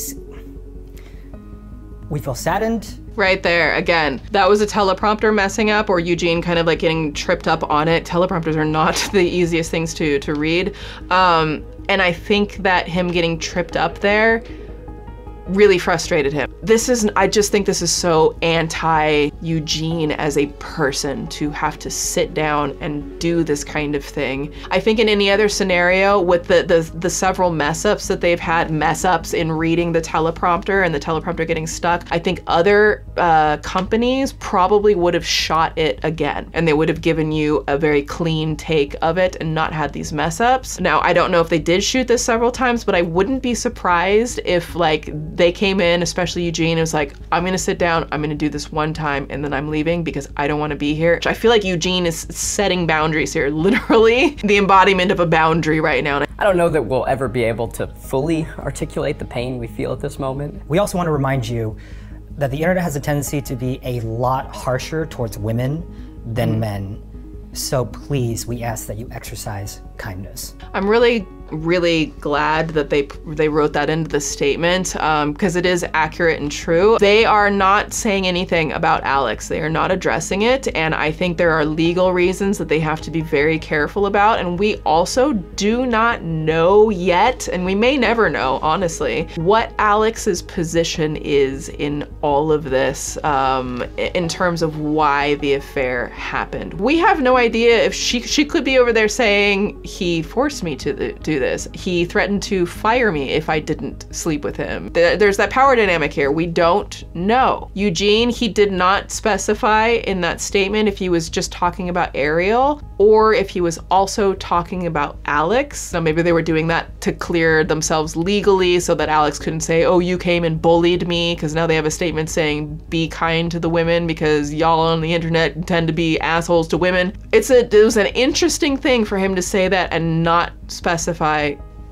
saddened. Right there, again, that was a teleprompter messing up, or Eugene kind of like getting tripped up on it. Teleprompters are not the easiest things to read. And I think that him getting tripped up there really frustrated him. I just think this is so anti-Eugene as a person to have to sit down and do this kind of thing. I think in any other scenario with the several mess-ups that they've had, mess-ups in reading the teleprompter and the teleprompter getting stuck, I think other companies probably would have shot it again, and they would have given you a very clean take of it and not had these mess-ups. Now, I don't know if they did shoot this several times, but I wouldn't be surprised if like they came in, especially Eugene, and was like, I'm gonna sit down, I'm gonna do this one time, and then I'm leaving because I don't wanna be here. I feel like Eugene is setting boundaries here, literally the embodiment of a boundary right now. I don't know that we'll ever be able to fully articulate the pain we feel at this moment. We also want to remind you that the internet has a tendency to be a lot harsher towards women than men. So please, we ask that you exercise kindness. I'm really glad that they wrote that into the statement because it is accurate and true. They are not saying anything about Alex. They are not addressing it, and I think there are legal reasons that they have to be very careful about, and we also do not know yet, and we may never know, honestly, what Alex's position is in all of this in terms of why the affair happened. We have no idea if she could be over there saying, he forced me to do this. He threatened to fire me if I didn't sleep with him. There's that power dynamic here. We don't know. Eugene, he did not specify in that statement if he was just talking about Ariel or if he was also talking about Alex. So maybe they were doing that to clear themselves legally so that Alex couldn't say, oh, you came and bullied me, because now they have a statement saying, be kind to the women because y'all on the internet tend to be assholes to women. It was an interesting thing for him to say that and not specify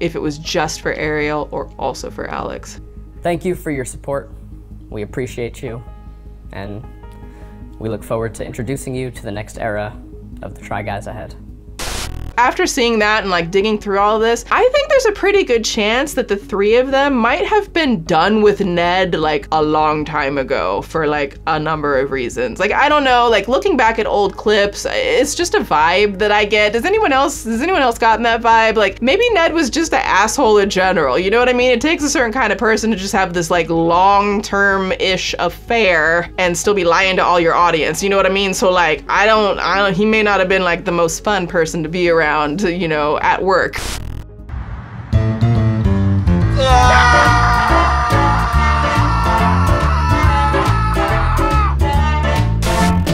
if it was just for Ariel or also for Alex. Thank you for your support. We appreciate you, and we look forward to introducing you to the next era of the Try Guys ahead. After seeing that and like digging through all of this, I think there's a pretty good chance that the three of them might have been done with Ned like a long time ago for like a number of reasons. Like, I don't know, like looking back at old clips, it's just a vibe that I get. Has anyone else gotten that vibe? Like maybe Ned was just an asshole in general, you know what I mean? It takes a certain kind of person to just have this like long-term-ish affair and still be lying to all your audience, you know what I mean? So like, I don't, he may not have been like the most fun person to be around, you know, at work.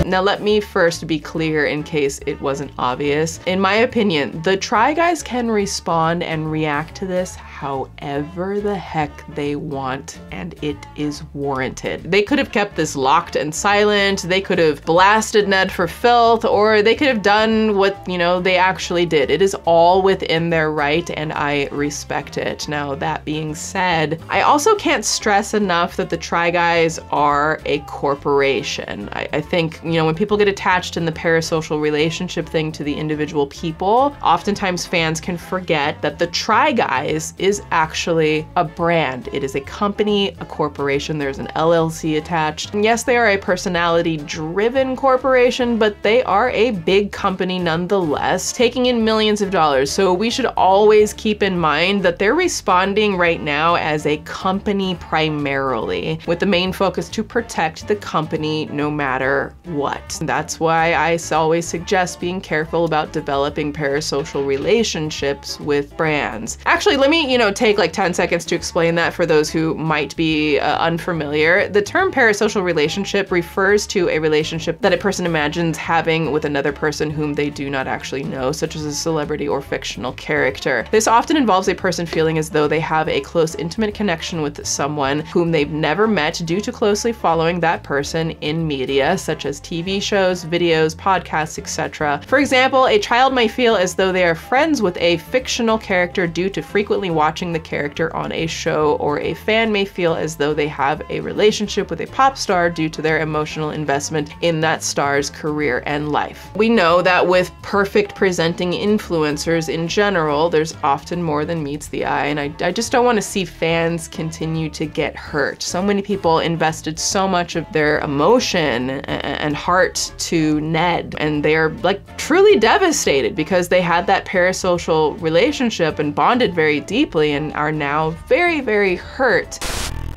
Now let me first be clear in case it wasn't obvious. In my opinion, the Try Guys can respond and react to this however the heck they want, and it is warranted. They could have kept this locked and silent, they could have blasted Ned for filth, or they could have done what, you know, they actually did. It is all within their right, and I respect it. Now, that being said, I also can't stress enough that the Try Guys are a corporation. I think, you know, when people get attached in the parasocial relationship thing to the individual people, oftentimes fans can forget that the Try Guys is actually a brand. It is a company, a corporation. There's an LLC attached. And yes, they are a personality-driven corporation, but they are a big company nonetheless, taking in millions of dollars. So we should always keep in mind that they're responding right now as a company primarily, with the main focus to protect the company no matter what. That's why I always suggest being careful about developing parasocial relationships with brands. Actually, let me, take like 10 seconds to explain that for those who might be unfamiliar. The term parasocial relationship refers to a relationship that a person imagines having with another person whom they do not actually know, such as a celebrity or fictional character. This often involves a person feeling as though they have a close, intimate connection with someone whom they've never met due to closely following that person in media, such as TV shows, videos, podcasts, etc. For example, a child might feel as though they are friends with a fictional character due to frequently watching the character on a show, or a fan may feel as though they have a relationship with a pop star due to their emotional investment in that star's career and life. We know that with perfect presenting influencers in general, there's often more than meets the eye, and I just don't want to see fans continue to get hurt. So many people invested so much of their emotion and heart to Ned, and they're like truly devastated because they had that parasocial relationship and bonded very deeply and are now very, very hurt.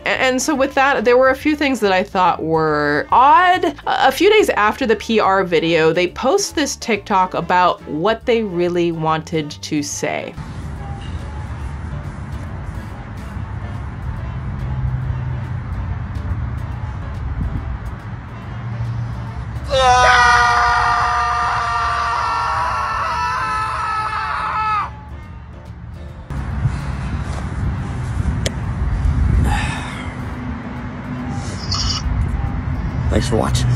And so with that, there were a few things that I thought were odd. A few days after the PR video, they post this TikTok about what they really wanted to say. Thanks for watching.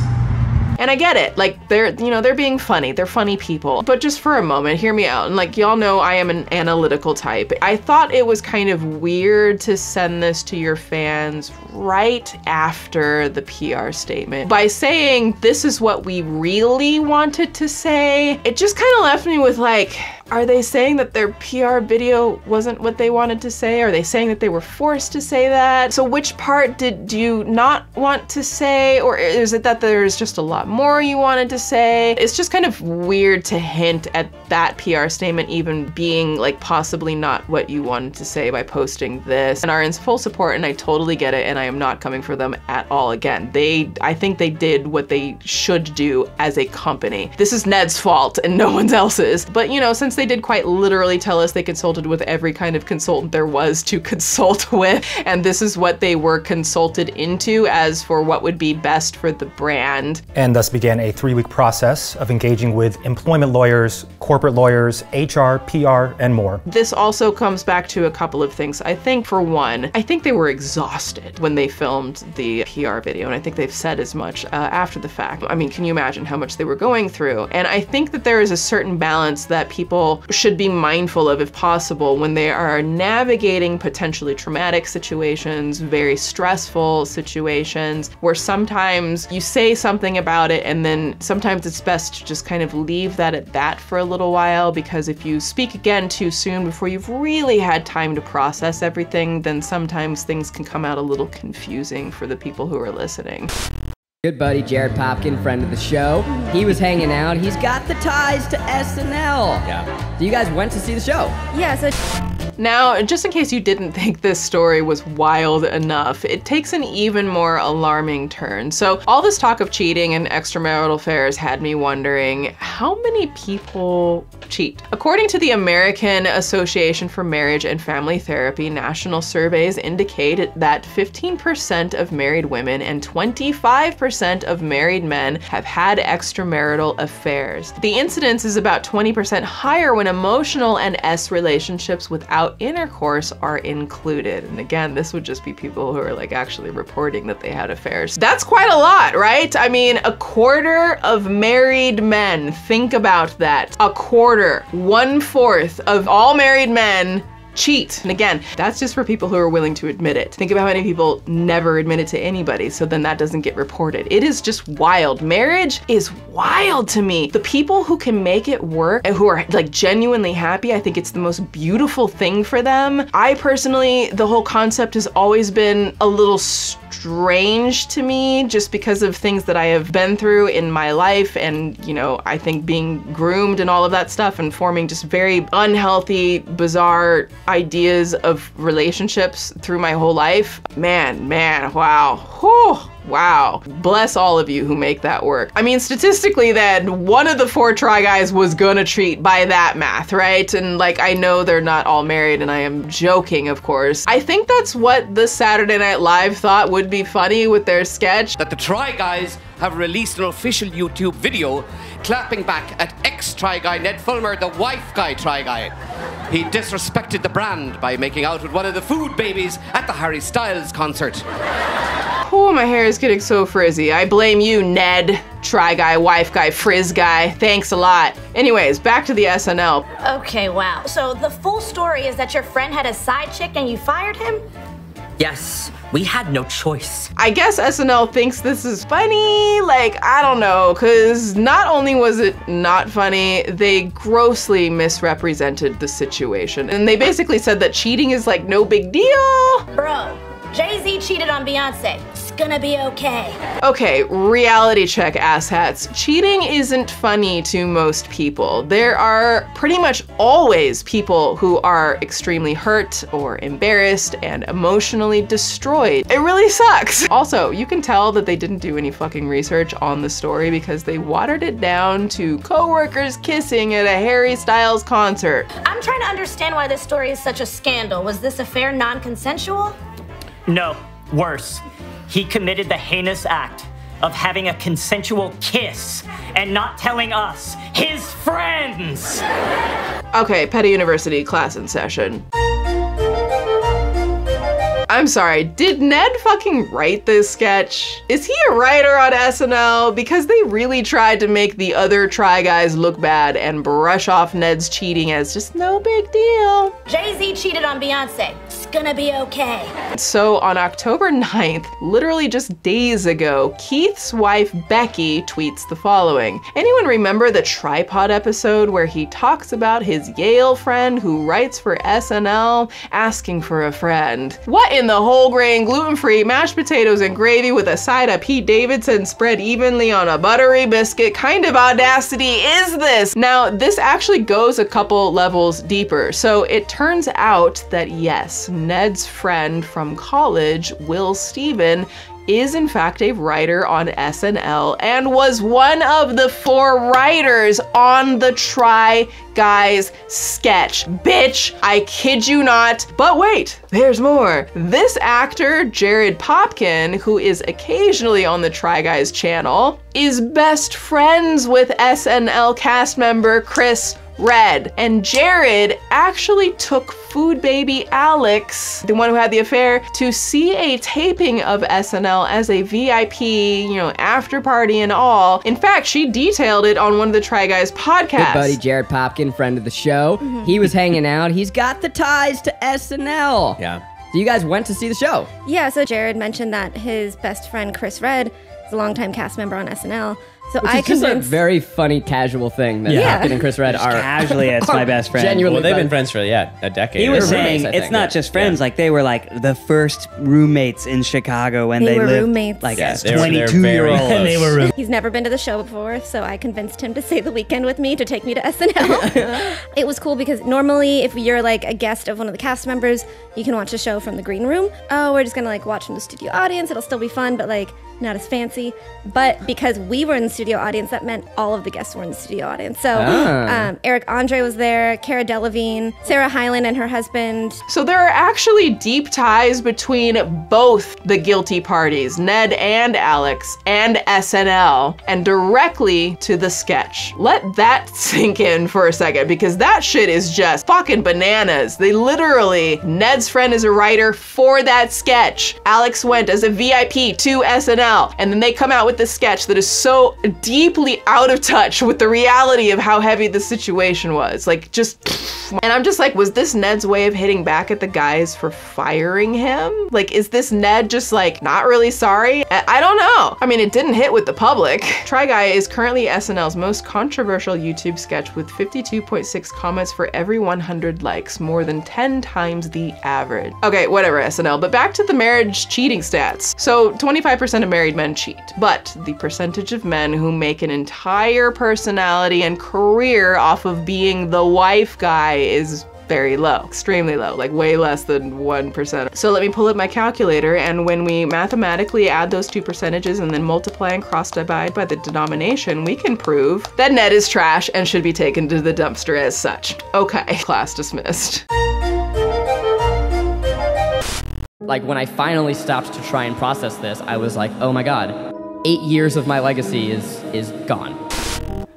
And I get it, like they're being funny, they're funny people. But just for a moment, hear me out. And like y'all know I am an analytical type. I thought it was kind of weird to send this to your fans right after the PR statement. By saying this is what we really wanted to say, it just kind of left me with like, are they saying that their PR video wasn't what they wanted to say? Are they saying that they were forced to say that? So which part did you not want to say? Or is it that there's just a lot more you wanted to say? It's just kind of weird to hint at that PR statement even being like possibly not what you wanted to say by posting this, and are in full support, and I totally get it, and I am not coming for them at all. Again, I think they did what they should do as a company. This is Ned's fault and no one else's. But you know, since they did quite literally tell us they consulted with every kind of consultant there was to consult with, and this is what they were consulted into as for what would be best for the brand. And thus began a 3-week process of engaging with employment lawyers, corporate lawyers, HR, PR, and more. This also comes back to a couple of things. I think for one, I think they were exhausted when they filmed the PR video, and I think they've said as much after the fact. I mean, can you imagine how much they were going through? And I think that there is a certain balance that people should be mindful of, if possible, when they are navigating potentially traumatic situations, very stressful situations, where sometimes you say something about it and then sometimes it's best to just kind of leave that at that for a little while, because if you speak again too soon before you've really had time to process everything, then sometimes things can come out a little confusing for the people who are listening. Good buddy Jared Popkin, friend of the show. He was hanging out. He's got the ties to SNL. Yeah. So you guys went to see the show? Yeah, so Now, just in case you didn't think this story was wild enough, it takes an even more alarming turn. So all this talk of cheating and extramarital affairs had me wondering, how many people cheat? According to the American Association for Marriage and Family Therapy, national surveys indicate that 15% of married women and 25% of married men have had extramarital affairs. The incidence is about 20% higher when emotional and S relationships without intercourse are included. And again, this would just be people who are like actually reporting that they had affairs. That's quite a lot, right? I mean, a quarter of married men, think about that. A quarter, 1/4 of all married men cheat. And again, that's just for people who are willing to admit it. Think about how many people never admit it to anybody, so then that doesn't get reported. It is just wild. Marriage is wild to me. The people who can make it work and who are like genuinely happy, I think it's the most beautiful thing for them. I personally, the whole concept has always been a little strange to me, just because of things that I have been through in my life, and you know, I think being groomed and all of that stuff, and forming just very unhealthy, bizarre ideas of relationships through my whole life. Man, wow. Whew. Wow. Bless all of you who make that work. I mean, statistically then, 1 of the 4 Try Guys was gonna cheat by that math, right? And like, I know they're not all married, and I am joking, of course. I think that's what the Saturday Night Live thought would be funny with their sketch. That the Try Guys have released an official YouTube video clapping back at ex-Try Guy Ned Fulmer, the wife guy Try Guy. He disrespected the brand by making out with one of the food babies at the Harry Styles concert. Oh, my hair is getting so frizzy. I blame you, Ned. Try Guy, wife guy, frizz guy. Thanks a lot. Anyways, back to the SNL. Okay, wow. So the full story is that your friend had a side chick and you fired him? Yes, we had no choice. I guess SNL thinks this is funny. Like, I don't know, because not only was it not funny, they grossly misrepresented the situation. And they basically said that cheating is like no big deal. Bro, Jay-Z cheated on Beyonce. It's gonna be okay. Okay, reality check, asshats. Cheating isn't funny to most people. There are pretty much always people who are extremely hurt or embarrassed and emotionally destroyed. It really sucks. Also, you can tell that they didn't do any fucking research on the story, because they watered it down to coworkers kissing at a Harry Styles concert. I'm trying to understand why this story is such a scandal. Was this affair non-consensual? No, worse. He committed the heinous act of having a consensual kiss and not telling us, his friends. I'm sorry, did Ned fucking write this sketch? Is he a writer on SNL? Because they really tried to make the other Try Guys look bad and brush off Ned's cheating as just no big deal. Jay-Z cheated on Beyonce. It's gonna be okay. So on October 9th, literally just days ago, Keith's wife Becky tweets the following. Anyone remember the tripod episode where he talks about his Yale friend who writes for SNL asking for a friend? What in the whole grain, gluten-free, mashed potatoes and gravy with a side of Pete Davidson spread evenly on a buttery biscuit kind of audacity is this? Now, this actually goes a couple levels deeper. So it turns out that yes, Ned's friend from college, Will Steven, is in fact a writer on SNL and was one of the 4 writers on the Try Guys sketch. Bitch, I kid you not. But wait, there's more. This actor, Jared Popkin, who is occasionally on the Try Guys channel, is best friends with SNL cast member Chris Red. And Jared actually took food baby Alex, the one who had the affair, to see a taping of SNL as a VIP, you know, after party and all. In fact, she detailed it on one of the Try Guys podcasts. Good buddy Jared Popkin, friend of the show. He was hanging out. He's got the ties to SNL. Yeah. So you guys went to see the show? Yeah, so Jared mentioned that his best friend Chris Red is a longtime cast member on SNL. So Which I is just a convinced very funny casual thing that Popkin and Chris Red are Casually, it's my best friend. Genuinely, Well, they've been friends for, a decade. He was or saying roommates, I it's think. not just friends, like they were like the first roommates in Chicago when They they were lived roommates. like Yeah, as they were- they're 22-year-olds. very And they were roommates. He's never been to the show before, so I convinced him to stay the weekend with me to take me to SNL. It was cool because normally if you're like a guest of one of the cast members, you can watch the show from the green room. Oh, we're just gonna like watch from the studio audience. It'll still be fun, but like not as fancy. But because we were in the studio audience, that meant all of the guests were in the studio audience. So Eric Andre was there, Cara Delevingne, Sarah Hyland and her husband. So there are actually deep ties between both the guilty parties, Ned and Alex, and SNL, and directly to the sketch. Let that sink in for a second, because that shit is just fucking bananas. They literally, Ned's friend is a writer for that sketch. Alex went as a VIP to SNL, and then they come out with this sketch that is so deeply out of touch with the reality of how heavy the situation was. Like, just, and I'm just like, was this Ned's way of hitting back at the guys for firing him? Like, is this Ned just like not really sorry? I don't know. I mean, it didn't hit with the public. Try Guy is currently SNL's most controversial YouTube sketch with 52.6 comments for every 100 likes, more than 10 times the average. Okay, whatever, SNL, but back to the marriage cheating stats. So 25% of married men cheat, but the percentage of men who make an entire personality and career off of being the wife guy is very low, extremely low, like way less than 1%. So let me pull up my calculator, and when we mathematically add those two percentages and then multiply and cross divide by the denomination, we can prove that Ned is trash and should be taken to the dumpster as such. Okay, class dismissed. Like when I finally stopped to try and process this, I was like, oh my God, 8 years of my legacy is gone.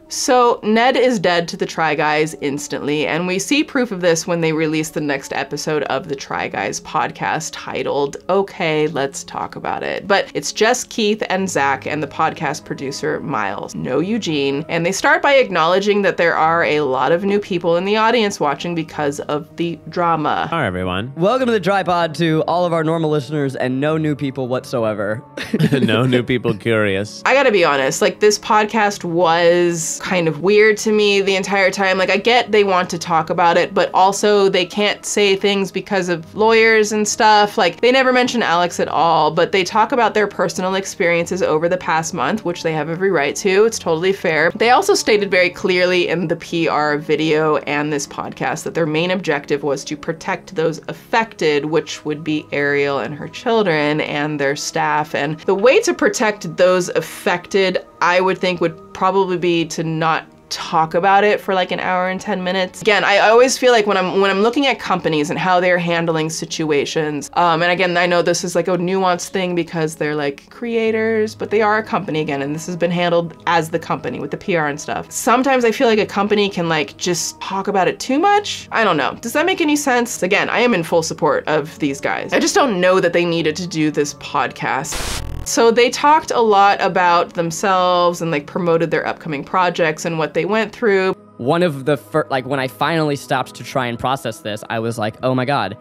So Ned is dead to the Try Guys instantly, and we see proof of this when they release the next episode of the Try Guys podcast titled, Okay, Let's Talk About It. But it's just Keith and Zach and the podcast producer, Miles. No Eugene. And they start by acknowledging that there are a lot of new people in the audience watching because of the drama. Hi, everyone. Welcome to the Tripod to all of our normal listeners and no new people whatsoever. No new people curious. I gotta be honest, like this podcast was kind of weird to me the entire time. Like I get they want to talk about it, but also they can't say things because of lawyers and stuff. Like they never mention Alex at all, but they talk about their personal experiences over the past month, which they have every right to. It's totally fair. They also stated very clearly in the PR video and this podcast that their main objective was to protect those affected, which would be Ariel and her children and their staff. And the way to protect those affected, I would think, would probably be to not talk about it for like an hour and 10 minutes. Again, I always feel like when I'm looking at companies and how they're handling situations, and again, I know this is like a nuanced thing because they're like creators, but they are a company again, and this has been handled as the company with the PR and stuff. Sometimes I feel like a company can like just talk about it too much. I don't know. Does that make any sense? Again, I am in full support of these guys. I just don't know that they needed to do this podcast. So they talked a lot about themselves and like promoted their upcoming projects and what they went through. One of the first, like when I finally stopped to try and process this, I was like, oh my God,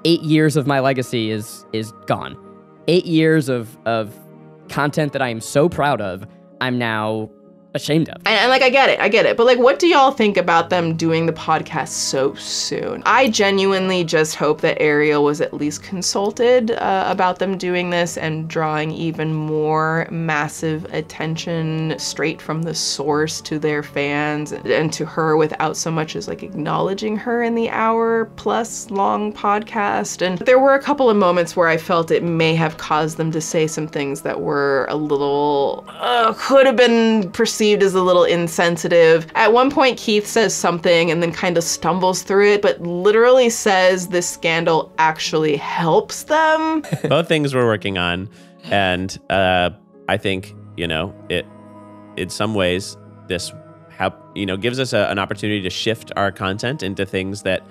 8 years of my legacy is gone. 8 years of content that I am so proud of, I'm now ashamed of. And like, I get it. But like, what do y'all think about them doing the podcast so soon? I genuinely just hope that Ariel was at least consulted about them doing this and drawing even more massive attention straight from the source to their fans and to her without so much as like acknowledging her in the hour-plus long podcast. And there were a couple of moments where I felt it may have caused them to say some things that were a little, could have been perceived as a little insensitive. At one point, Keith says something and then kind of stumbles through it, but literally says this scandal actually helps them. Both things we're working on, and I think, you know, it in some ways this gives us an opportunity to shift our content into things that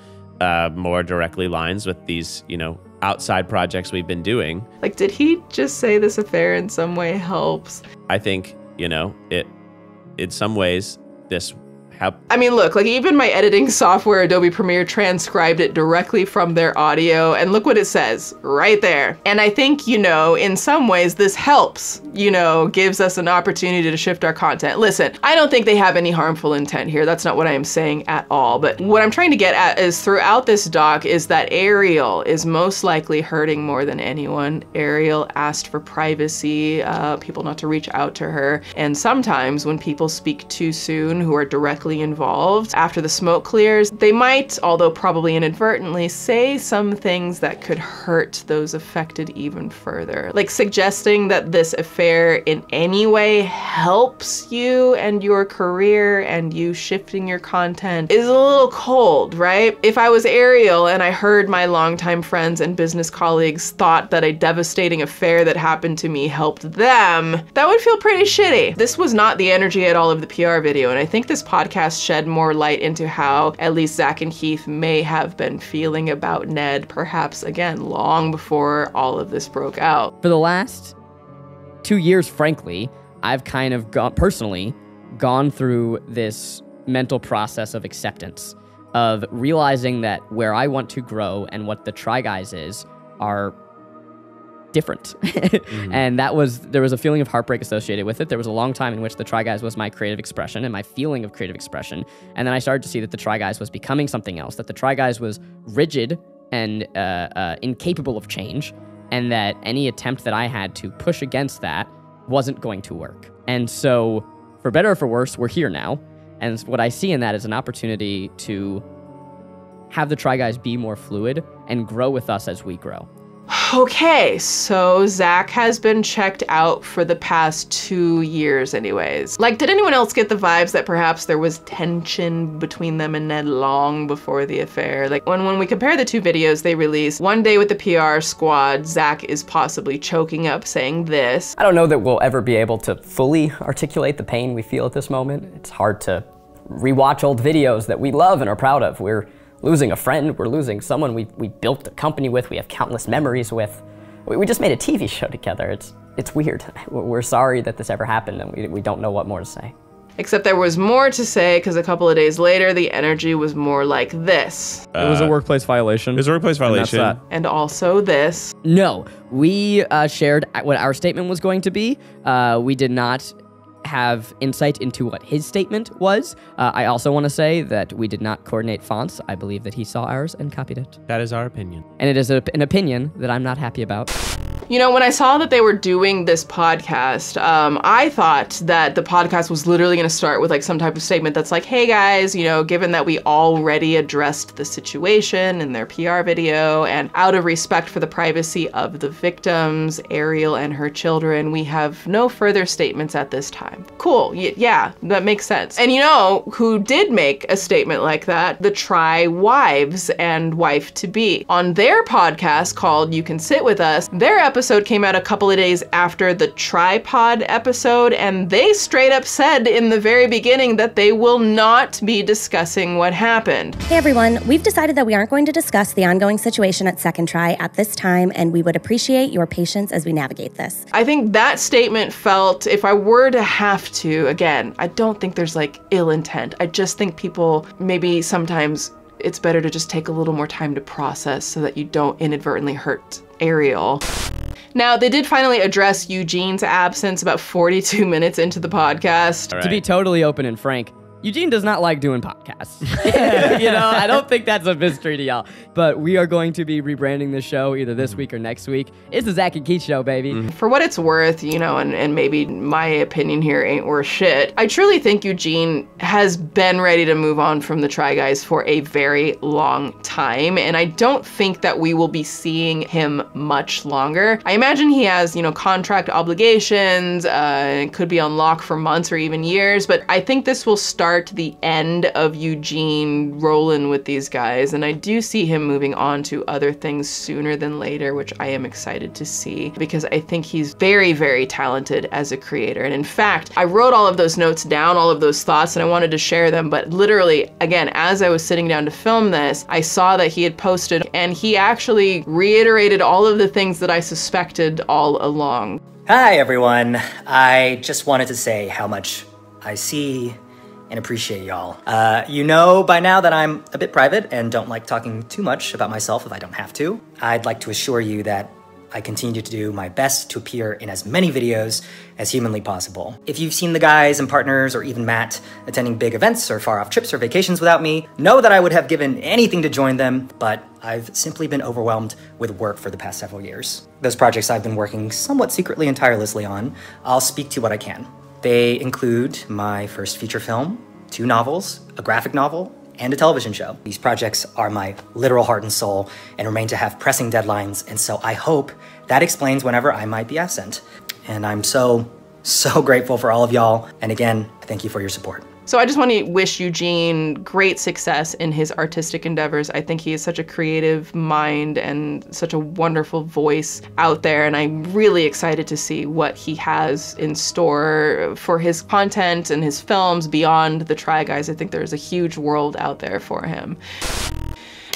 more directly lines with these, you know, outside projects we've been doing. Like, did he just say this affair in some way helps? I think, you know, in some ways, this I mean, look, like even my editing software, Adobe Premiere, transcribed it directly from their audio, and look what it says right there. And I think, you know, in some ways this helps, you know, gives us an opportunity to shift our content. Listen, I don't think they have any harmful intent here. That's not what I am saying at all. But what I'm trying to get at is throughout this doc is that Ariel is most likely hurting more than anyone. Ariel asked for privacy, people not to reach out to her. And sometimes when people speak too soon who are directly involved, after the smoke clears, they might, although probably inadvertently, say some things that could hurt those affected even further. Like suggesting that this affair in any way helps you and your career and you shifting your content is a little cold, right? If I was Ariel and I heard my longtime friends and business colleagues thought that a devastating affair that happened to me helped them, that would feel pretty shitty. This was not the energy at all of the PR video, and I think this podcast shed more light into how at least Zach and Keith may have been feeling about Ned, perhaps again, long before all of this broke out. For the last 2 years, frankly, I've kind of personally gone through this mental process of acceptance, of realizing that where I want to grow and what the Try Guys is are different. And there was a feeling of heartbreak associated with it. There was a long time in which the Try Guys was my creative expression and my feeling of creative expression. And then I started to see that the Try Guys was becoming something else, that the Try Guys was rigid and incapable of change, and that any attempt that I had to push against that wasn't going to work. And so, for better or for worse, we're here now. And what I see in that is an opportunity to have the Try Guys be more fluid and grow with us as we grow. Okay, so Zach has been checked out for the past 2 years anyways. Like, did anyone else get the vibes that perhaps there was tension between them and Ned long before the affair? Like, when we compare the two videos they released, one day with the PR squad, Zach is possibly choking up saying this. I don't know that we'll ever be able to fully articulate the pain we feel at this moment. It's hard to rewatch old videos that we love and are proud of. We're losing a friend, we're losing someone we built a company with, we have countless memories with. We just made a TV show together. It's weird. We're sorry that this ever happened, and we don't know what more to say. Except there was more to say, because a couple of days later, the energy was more like this. It was a workplace violation. It was a workplace violation. And also this. No, we shared what our statement was going to be. We did not have insight into what his statement was. I also want to say that we did not coordinate fonts. I believe that he saw ours and copied it. That is our opinion. And it is an opinion that I'm not happy about. You know, when I saw that they were doing this podcast, I thought that the podcast was literally going to start with like some type of statement that's like, hey guys, you know, given that we already addressed the situation in their PR video, and out of respect for the privacy of the victims, Ariel and her children, we have no further statements at this time. Cool. Yeah, that makes sense. And you know who did make a statement like that? The Try wives and wife-to-be. On their podcast called You Can Sit With Us, their episode came out a couple of days after the Tripod episode, and they straight up said in the very beginning that they will not be discussing what happened. Hey everyone, we've decided that we aren't going to discuss the ongoing situation at Second Try at this time, and we would appreciate your patience as we navigate this. I think that statement felt, if I were to have to, again, I don't think there's like ill intent. I just think people, maybe sometimes it's better to just take a little more time to process so that you don't inadvertently hurt Ariel. Now, they did finally address Eugene's absence about 42 minutes into the podcast. To be totally open and frank, Eugene does not like doing podcasts. You know, I don't think that's a mystery to y'all. But we are going to be rebranding the show either this week or next week. It's the Zach and Keith Show, baby. For what it's worth, you know, and maybe my opinion here ain't worth shit, I truly think Eugene has been ready to move on from the Try Guys for a very long time. And I don't think that we will be seeing him much longer. I imagine he has, you know, contract obligations, and could be on lock for months or even years. But I think this will start the end of Eugene rolling with these guys, and I do see him moving on to other things sooner than later, which I am excited to see because I think he's very, very talented as a creator. And in fact, I wrote all of those notes down, all of those thoughts, and I wanted to share them, but literally, again, as I was sitting down to film this, I saw that he had posted, and he actually reiterated all of the things that I suspected all along. Hi everyone, I just wanted to say how much I see and appreciate y'all. You know by now that I'm a bit private and don't like talking too much about myself if I don't have to. I'd like to assure you that I continue to do my best to appear in as many videos as humanly possible. If you've seen the guys and partners or even Matt attending big events or far off trips or vacations without me, know that I would have given anything to join them, but I've simply been overwhelmed with work for the past several years. Those projects I've been working somewhat secretly and tirelessly on, I'll speak to what I can. They include my first feature film, 2 novels, a graphic novel, and a television show. These projects are my literal heart and soul and remain to have pressing deadlines, and so I hope that explains whenever I might be absent. And I'm so grateful for all of y'all, and again, thank you for your support. So I just want to wish Eugene great success in his artistic endeavors. I think he is such a creative mind and such a wonderful voice out there, and I'm really excited to see what he has in store for his content and his films beyond the Try Guys. I think there's a huge world out there for him.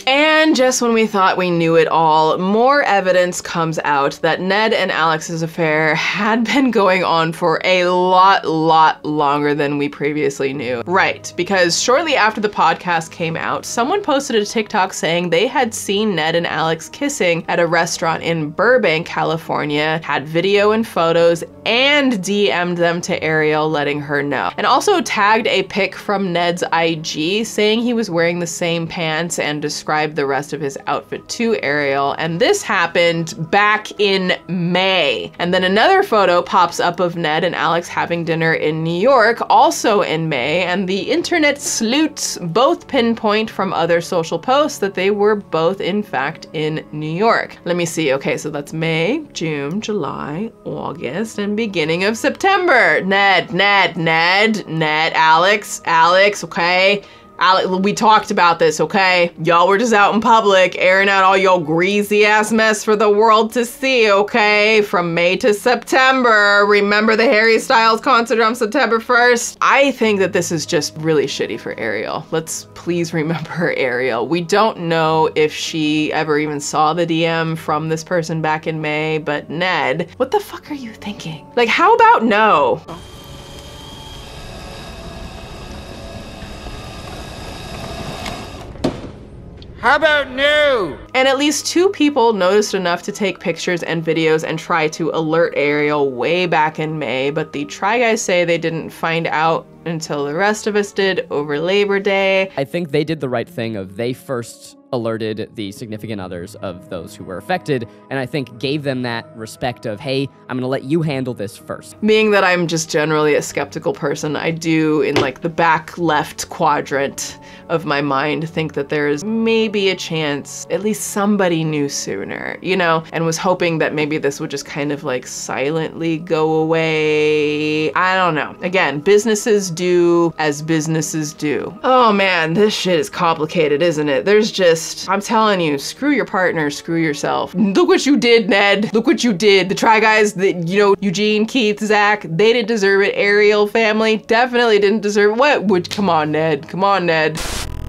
And just when we thought we knew it all, more evidence comes out that Ned and Alex's affair had been going on for a lot longer than we previously knew. Right, because shortly after the podcast came out, someone posted a TikTok saying they had seen Ned and Alex kissing at a restaurant in Burbank, California, had video and photos, and DM'd them to Ariel letting her know. And also tagged a pic from Ned's IG saying he was wearing the same pants and described the rest of his outfit to Ariel, and this happened back in May. And then another photo pops up of Ned and Alex having dinner in New York, also in May, and the internet sleuths both pinpoint from other social posts that they were both in fact in New York. Let me see, okay, so that's May, June, July, August, and beginning of September. Ned, Alex, okay? We talked about this, okay? Y'all were just out in public, airing out all your greasy ass mess for the world to see, okay? From May to September. Remember the Harry Styles concert on September 1st? I think that this is just really shitty for Ariel. Let's please remember Ariel. We don't know if she ever even saw the DM from this person back in May, but Ned, what the fuck are you thinking? Like, how about no? How about no? And at least 2 people noticed enough to take pictures and videos and try to alert Ariel way back in May, but the Try Guys say they didn't find out until the rest of us did over Labor Day. I think they did the right thing of they first alerted the significant others of those who were affected, and I think gave them that respect of, hey, I'm gonna let you handle this first. Being that I'm just generally a skeptical person, I do, in like the back left quadrant of my mind, think that there's maybe a chance at least somebody knew sooner, you know, and was hoping that maybe this would just kind of like silently go away. I don't know. Again, businesses do as businesses do. Oh man, this shit is complicated, isn't it? There's just, I'm telling you, screw your partner, screw yourself. Look what you did, Ned. Look what you did. The Try Guys, you know, Eugene, Keith, Zach, they didn't deserve it. Ariel family definitely didn't deserve it. What? Come on, Ned. Come on, Ned.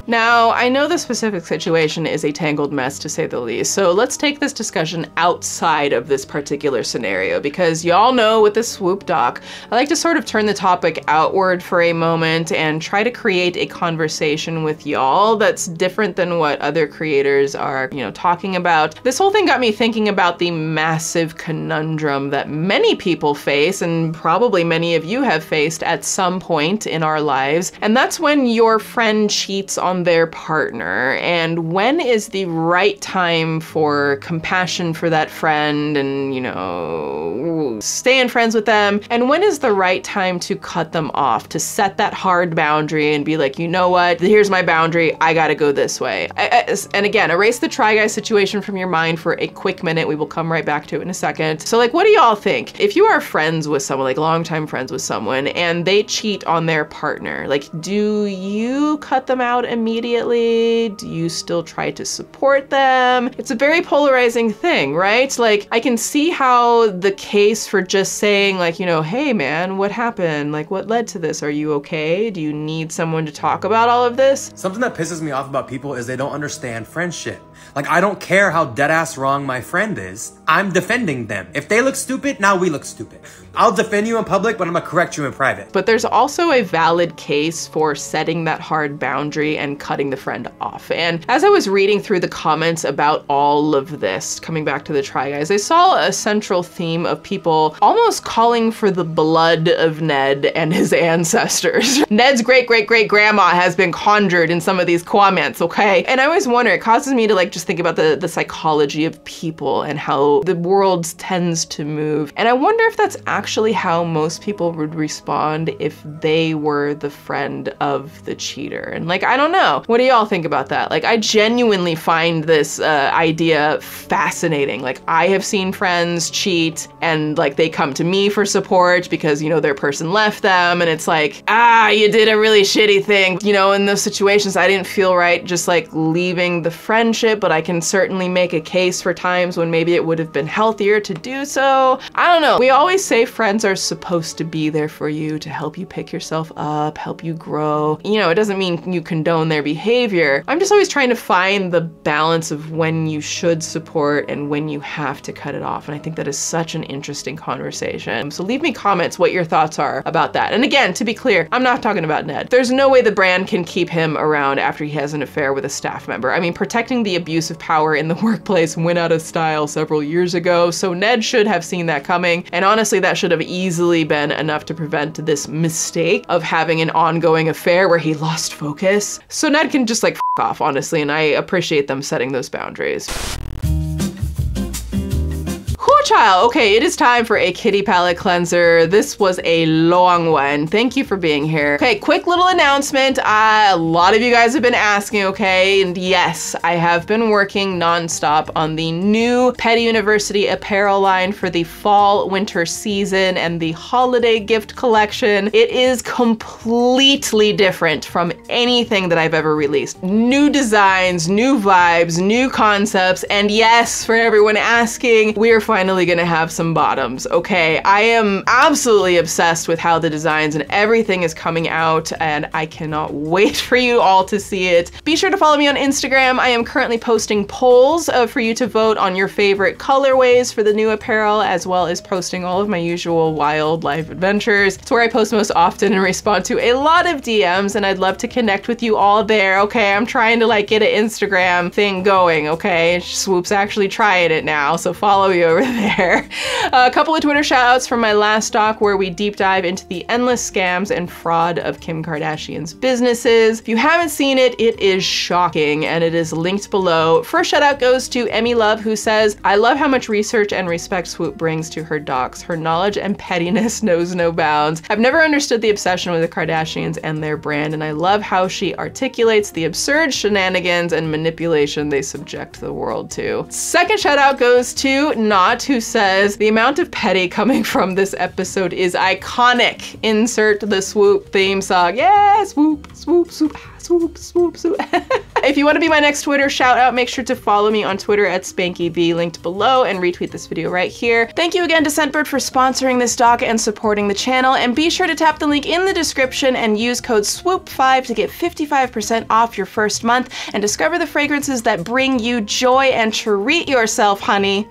Now, I know the specific situation is a tangled mess to say the least, so let's take this discussion outside of this particular scenario, because y'all know with the Swoop doc, I like to sort of turn the topic outward for a moment and try to create a conversation with y'all that's different than what other creators are, you know, talking about. This whole thing got me thinking about the massive conundrum that many people face, and probably many of you have faced at some point in our lives, and that's when your friend cheats on their partner, and when is the right time for compassion for that friend and, you know, staying friends with them, and when is the right time to cut them off, to set that hard boundary and be like, you know what, here's my boundary, I gotta go this way. And again, erase the Try Guys situation from your mind for a quick minute, we will come right back to it in a second. So like, what do y'all think? If you are friends with someone, like longtime friends with someone, and they cheat on their partner, like, do you cut them out immediately? Do you still try to support them? It's a very polarizing thing, right? Like, I can see how the case for just saying like, you know, hey man, what happened? Like, what led to this? Are you okay? Do you need someone to talk about all of this? Something that pisses me off about people is they don't understand friendship. Like, I don't care how dead-ass wrong my friend is. I'm defending them. If they look stupid, now we look stupid. I'll defend you in public, but I'm gonna correct you in private. But there's also a valid case for setting that hard boundary and cutting the friend off. And as I was reading through the comments about all of this, coming back to the Try Guys, I saw a central theme of people almost calling for the blood of Ned and his ancestors. Ned's great-great-great-grandma has been conjured in some of these comments, okay? And I always wonder, it causes me to like just think about the psychology of people and how the world tends to move. And I wonder if that's actually how most people would respond if they were the friend of the cheater. And like, I don't know. What do y'all think about that? Like, I genuinely find this idea fascinating. Like, I have seen friends cheat and like they come to me for support because, you know, their person left them, and it's like, you did a really shitty thing. You know, in those situations, I didn't feel right just like leaving the friendship, but I can certainly make a case for times when maybe it would have been healthier to do so. I don't know. We always say friends are supposed to be there for you, to help you pick yourself up, help you grow. You know, it doesn't mean you condone their behavior. I'm just always trying to find the balance of when you should support and when you have to cut it off. And I think that is such an interesting conversation. So leave me comments what your thoughts are about that. And again, to be clear, I'm not talking about Ned. There's no way the brand can keep him around after he has an affair with a staff member. I mean, protecting the abuse of power in the workplace went out of style several years ago, so Ned should have seen that coming. And honestly, that should have easily been enough to prevent this mistake of having an ongoing affair where he lost focus. So Ned can just like f off, honestly, and I appreciate them setting those boundaries. Child. Okay, it is time for a kitty palette cleanser. This was a long one. Thank you for being here. Okay, quick little announcement. A lot of you guys have been asking, okay, and yes, I have been working nonstop on the new Petty University apparel line for the fall-winter season and the holiday gift collection. It is completely different from anything that I've ever released. New designs, new vibes, new concepts, and yes, for everyone asking, we are finally definitely gonna have some bottoms, okay? I am absolutely obsessed with how the designs and everything is coming out, and I cannot wait for you all to see it. Be sure to follow me on Instagram. I am currently posting polls for you to vote on your favorite colorways for the new apparel, as well as posting all of my usual wild life adventures. It's where I post most often and respond to a lot of DMs, and I'd love to connect with you all there, okay? I'm trying to like get an Instagram thing going, okay? Swoop's actually trying it now, so follow me over there. A couple of Twitter shoutouts from my last doc where we deep dive into the endless scams and fraud of Kim Kardashian's businesses. If you haven't seen it, it is shocking, and it is linked below. First shout out goes to Emmy Love, who says, I love how much research and respect Swoop brings to her docs. Her knowledge and pettiness knows no bounds. I've never understood the obsession with the Kardashians and their brand, and I love how she articulates the absurd shenanigans and manipulation they subject the world to. Second shout out goes to Not, who says, the amount of petty coming from this episode is iconic. Insert the Swoop theme song. Yeah, swoop, swoop, swoop, swoop, swoop, swoop. If you want to be my next Twitter shout out, make sure to follow me on Twitter at SpankyV, linked below, and retweet this video right here. Thank you again to Scentbird for sponsoring this doc and supporting the channel, and be sure to tap the link in the description and use code SWOOP5 to get 55% off your first month and discover the fragrances that bring you joy, and treat yourself, honey.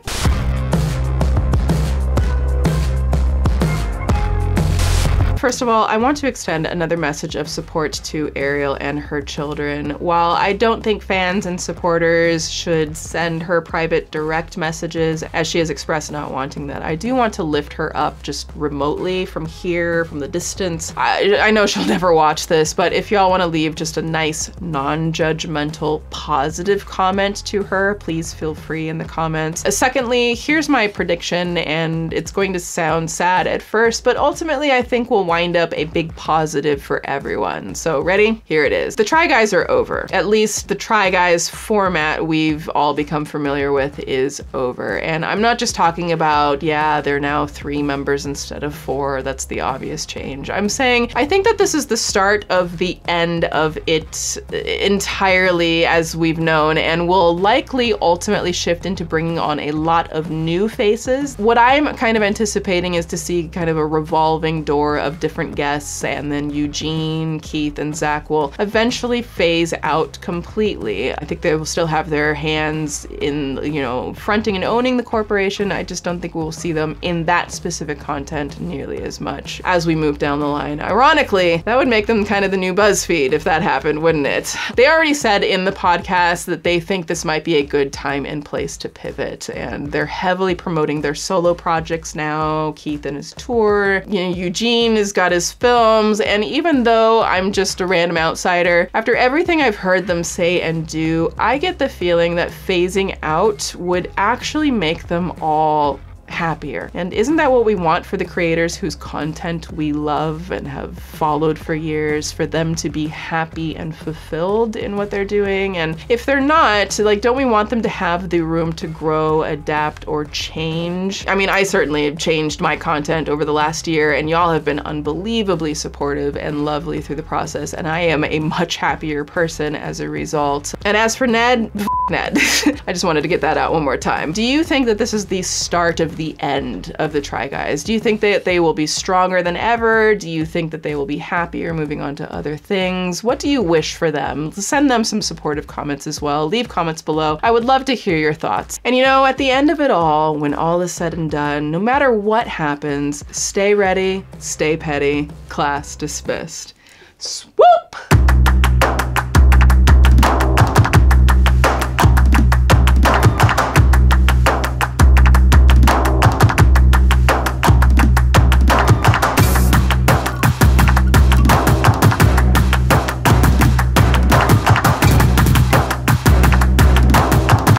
First of all, I want to extend another message of support to Ariel and her children. While I don't think fans and supporters should send her private direct messages, as she has expressed not wanting that, I do want to lift her up just remotely from here, from the distance. I know she'll never watch this, but if y'all want to leave just a nice, non-judgmental, positive comment to her, please feel free in the comments. Secondly, here's my prediction, and it's going to sound sad at first, but ultimately I think we'll wind up a big positive for everyone. So ready? Here it is. The Try Guys are over. At least the Try Guys format we've all become familiar with is over. And I'm not just talking about, yeah, they're now 3 members instead of 4. That's the obvious change. I'm saying, I think that this is the start of the end of it entirely as we've known, and will likely ultimately shift into bringing on a lot of new faces. What I'm kind of anticipating is to see kind of a revolving door of different guests, and then Eugene, Keith, and Zach will eventually phase out completely. I think they will still have their hands in, you know, fronting and owning the corporation. I just don't think we'll see them in that specific content nearly as much as we move down the line. Ironically, that would make them kind of the new BuzzFeed if that happened, wouldn't it? They already said in the podcast that they think this might be a good time and place to pivot, and they're heavily promoting their solo projects now. Keith and his tour, you know, Eugene has got his films, and even though I'm just a random outsider, after everything I've heard them say and do, I get the feeling that phasing out would actually make them all happier. And isn't that what we want for the creators whose content we love and have followed for years, for them to be happy and fulfilled in what they're doing? And if they're not, like, don't we want them to have the room to grow, adapt, or change? I mean, I certainly have changed my content over the last year, and y'all have been unbelievably supportive and lovely through the process, and I am a much happier person as a result. And as for Ned, Ned. I just wanted to get that out one more time. Do you think that this is the start of the end of the Try Guys? Do you think that they will be stronger than ever? Do you think that they will be happier moving on to other things? What do you wish for them? Send them some supportive comments as well. Leave comments below. I would love to hear your thoughts. And you know, at the end of it all, when all is said and done, no matter what happens, stay ready, stay petty, class dismissed. Swoop!